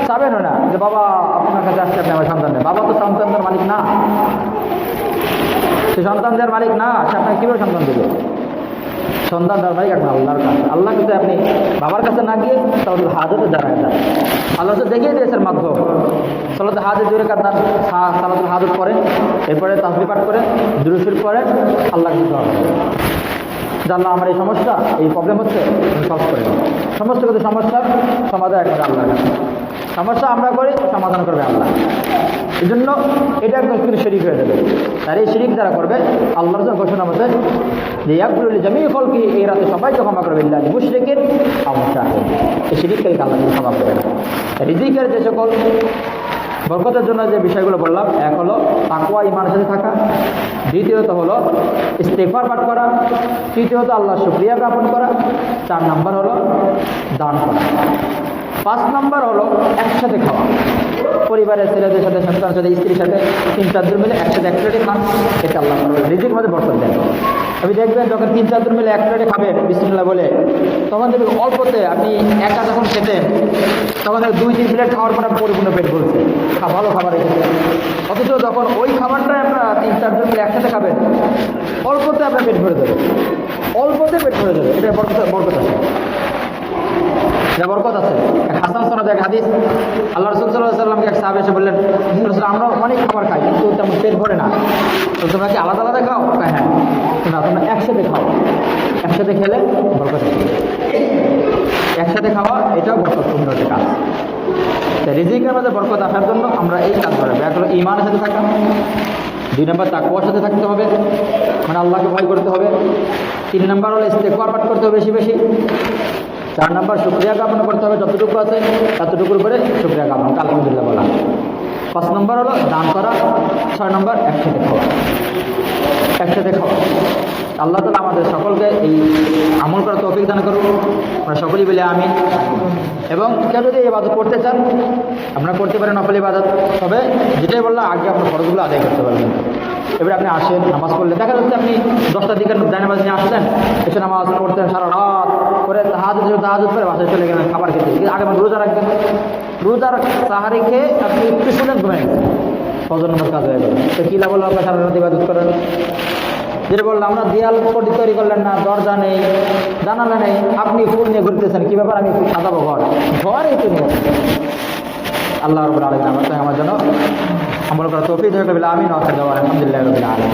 চাবেনও না যে বাবা আপনার কাছে আসছে আপনি আমার সন্তান নেই। বাবা তো সন্তানদের মালিক না, সে সন্তানদের মালিক না, সে আপনাকে কীভাবে সন্তান দেবে? সন্তান তার মালিক এখন আল্লাহর কাছে। আল্লাহ কিন্তু আপনি বাবার কাছে না গিয়ে সালাতুল হাজতে দাঁড়ায় যান। আল্লাহ তো দেখিয়ে দিয়েছেন মাধ্যম। সালাতুল হাজত জোরে কাঁদান, সালাতুল হাজত করেন, এরপরে তাসবিহ পাঠ করেন, দুরূদ শরীফ পড়েন, আল্লাহ কিন্তু জানলাম আমার এই সমস্যা, এই প্রবলেম হচ্ছে, সলভ করে দেবো। সমস্ত কিছু সমস্যার সমাধান একমাত্র আল্লাহর কাছে। সমস্যা আমরা করি, সমাধান করবে আল্লাহ। এই জন্য এটা একদম কিন্তু শিরিক হয়ে যাবে। আর এই শিরিক যারা করবে, আল্লাহর ঘোষণা মতে যে ইয়াগফিরু জামিউ খালকি, এই রাতে সবাইকে ক্ষমা করবে ইল্লা মুশরিকিন আও মুশরিকিন, এই শিরিককে আল্লাহ ক্ষমা করবে না। রিজিকের যে সকল বরকতের জন্য যে বিষয়গুলো বললাম, এক হলো তাকওয়া ঈমানের সাথে থাকা, দ্বিতীয়ত হলো ইস্তিগফার পাঠ করা, তৃতীয়ত আল্লাহর শুকরিয়া জ্ঞাপন করা, 4 নম্বর হলো দান করা, 5 নম্বর হলো একসাথে খাওয়া। পরিবারের ছেলেদের সাথে, সন্তানের সাথে, স্ত্রীর সাথে 3-4 জন মিলে একসাথে এক প্লেটে খান, এটা আল্লাহ রিজিকের মধ্যে বরকত দেন। আপনি দেখবেন যখন 3-4 জন মিলে এক প্লেটে খাবেন বিসমিল্লাহ বলে, তখন দেখবেন অল্পতে আপনি একা যখন খেতেন তখন 2-3 প্লেট খাওয়ার পর পরিপূর্ণ পেট ভরছে, ভালো খাবার রেখেছে। অথচ যখন ওই খাবারটাই আপনারা 3-4 জন মিলে একসাথে খাবেন, অল্পতে আপনার পেট ভরে যাবে, অল্পতে পেট ভরে যাবে। এটা বরকত আছে, বরকত আছে। হাসান সনদ এক হাদিস, আল্লাহ রাসূল সাল্লাল্লাহু আলাইহি ওয়াসাল্লামকে এক সাহাবী এসে বললেন, রাসূল আমরা অনেক খাবার খাই কিন্তু তেমন পেট ভরে না, তো তোমরা কি আলাদা আলাদা খাও? হ্যাঁ, না তোমরা একসাথে খাও, একসাথে খেলে বরকত আছে। একসাথে খাওয়া এটাও বরকতপূর্ণ একটা কাজ। রিজিকের মধ্যে বরকত আসার জন্য আমরা এই কাজ করবো। এক হলো ঈমানের সাথে থাকা, 2 নম্বর তাকওয়ার সাথে থাকতে হবে, মানে আল্লাহকে ভয় করতে হবে, 3 নম্বর হলো ইস্তেগফার পাঠ করতে হবে বেশি বেশি, 4 নম্বর শুকরিয়া জ্ঞাপন করতে হবে, যতটুকু আছে ততটুকুর করে শুকরিয়া জ্ঞাপন আলহামদুলিল্লাহ বলা, 5 নম্বর হলো দান করা, 6 নম্বর একসাথে খাওয়া। একসাথে খাওয়া আল্লাহ তাআলা আমাদের সকলকে এই আমল করার তৌফিক দান করুন, আমরা সকলেই বলে আমিন। এবং কেউ যদি এই ইবাদত করতে চান আপনারা করতে পারেন নফল ইবাদত, তবে যেটাই বললাম আগে আপনার ফরজগুলো আদায় করতে পারবেন। এবারে আপনি আসেন নামাজ পড়লে, দেখা যাচ্ছে আপনি 10টার দিকে জানামাজ নিয়ে আসছেন, এসে নামাজ পড়তেন সারা রাত করে, তাহাজ্জুদ করে বাসায় চলে গেলেন খাবার খেতে। আগে মানে রোজা রাখবেন, রোজার সাহারি খেয়ে আপনি একটু শুনেন ঘুমেন, ফজর নামাজ কাজ হয়ে গেল, তো কী লাভ হলো আপনার সারা রাত ইবাদত করেন? যেটা বললাম আমরা দেয়াল তৈরি করলেন না, দরজা নেই, জানালা নেই, আপনি ফুল নিয়ে ঘুরতেছেন, কী ব্যাপার আমি সাজাবো ঘর এই তো নিয়ে। আল্লাহ রাব্বুল আলামিন আমার জন্য আমল করার তৌফিক দান করুন। আমিন। আলহামদুলিল্লাহ রাব্বিল আলামিন।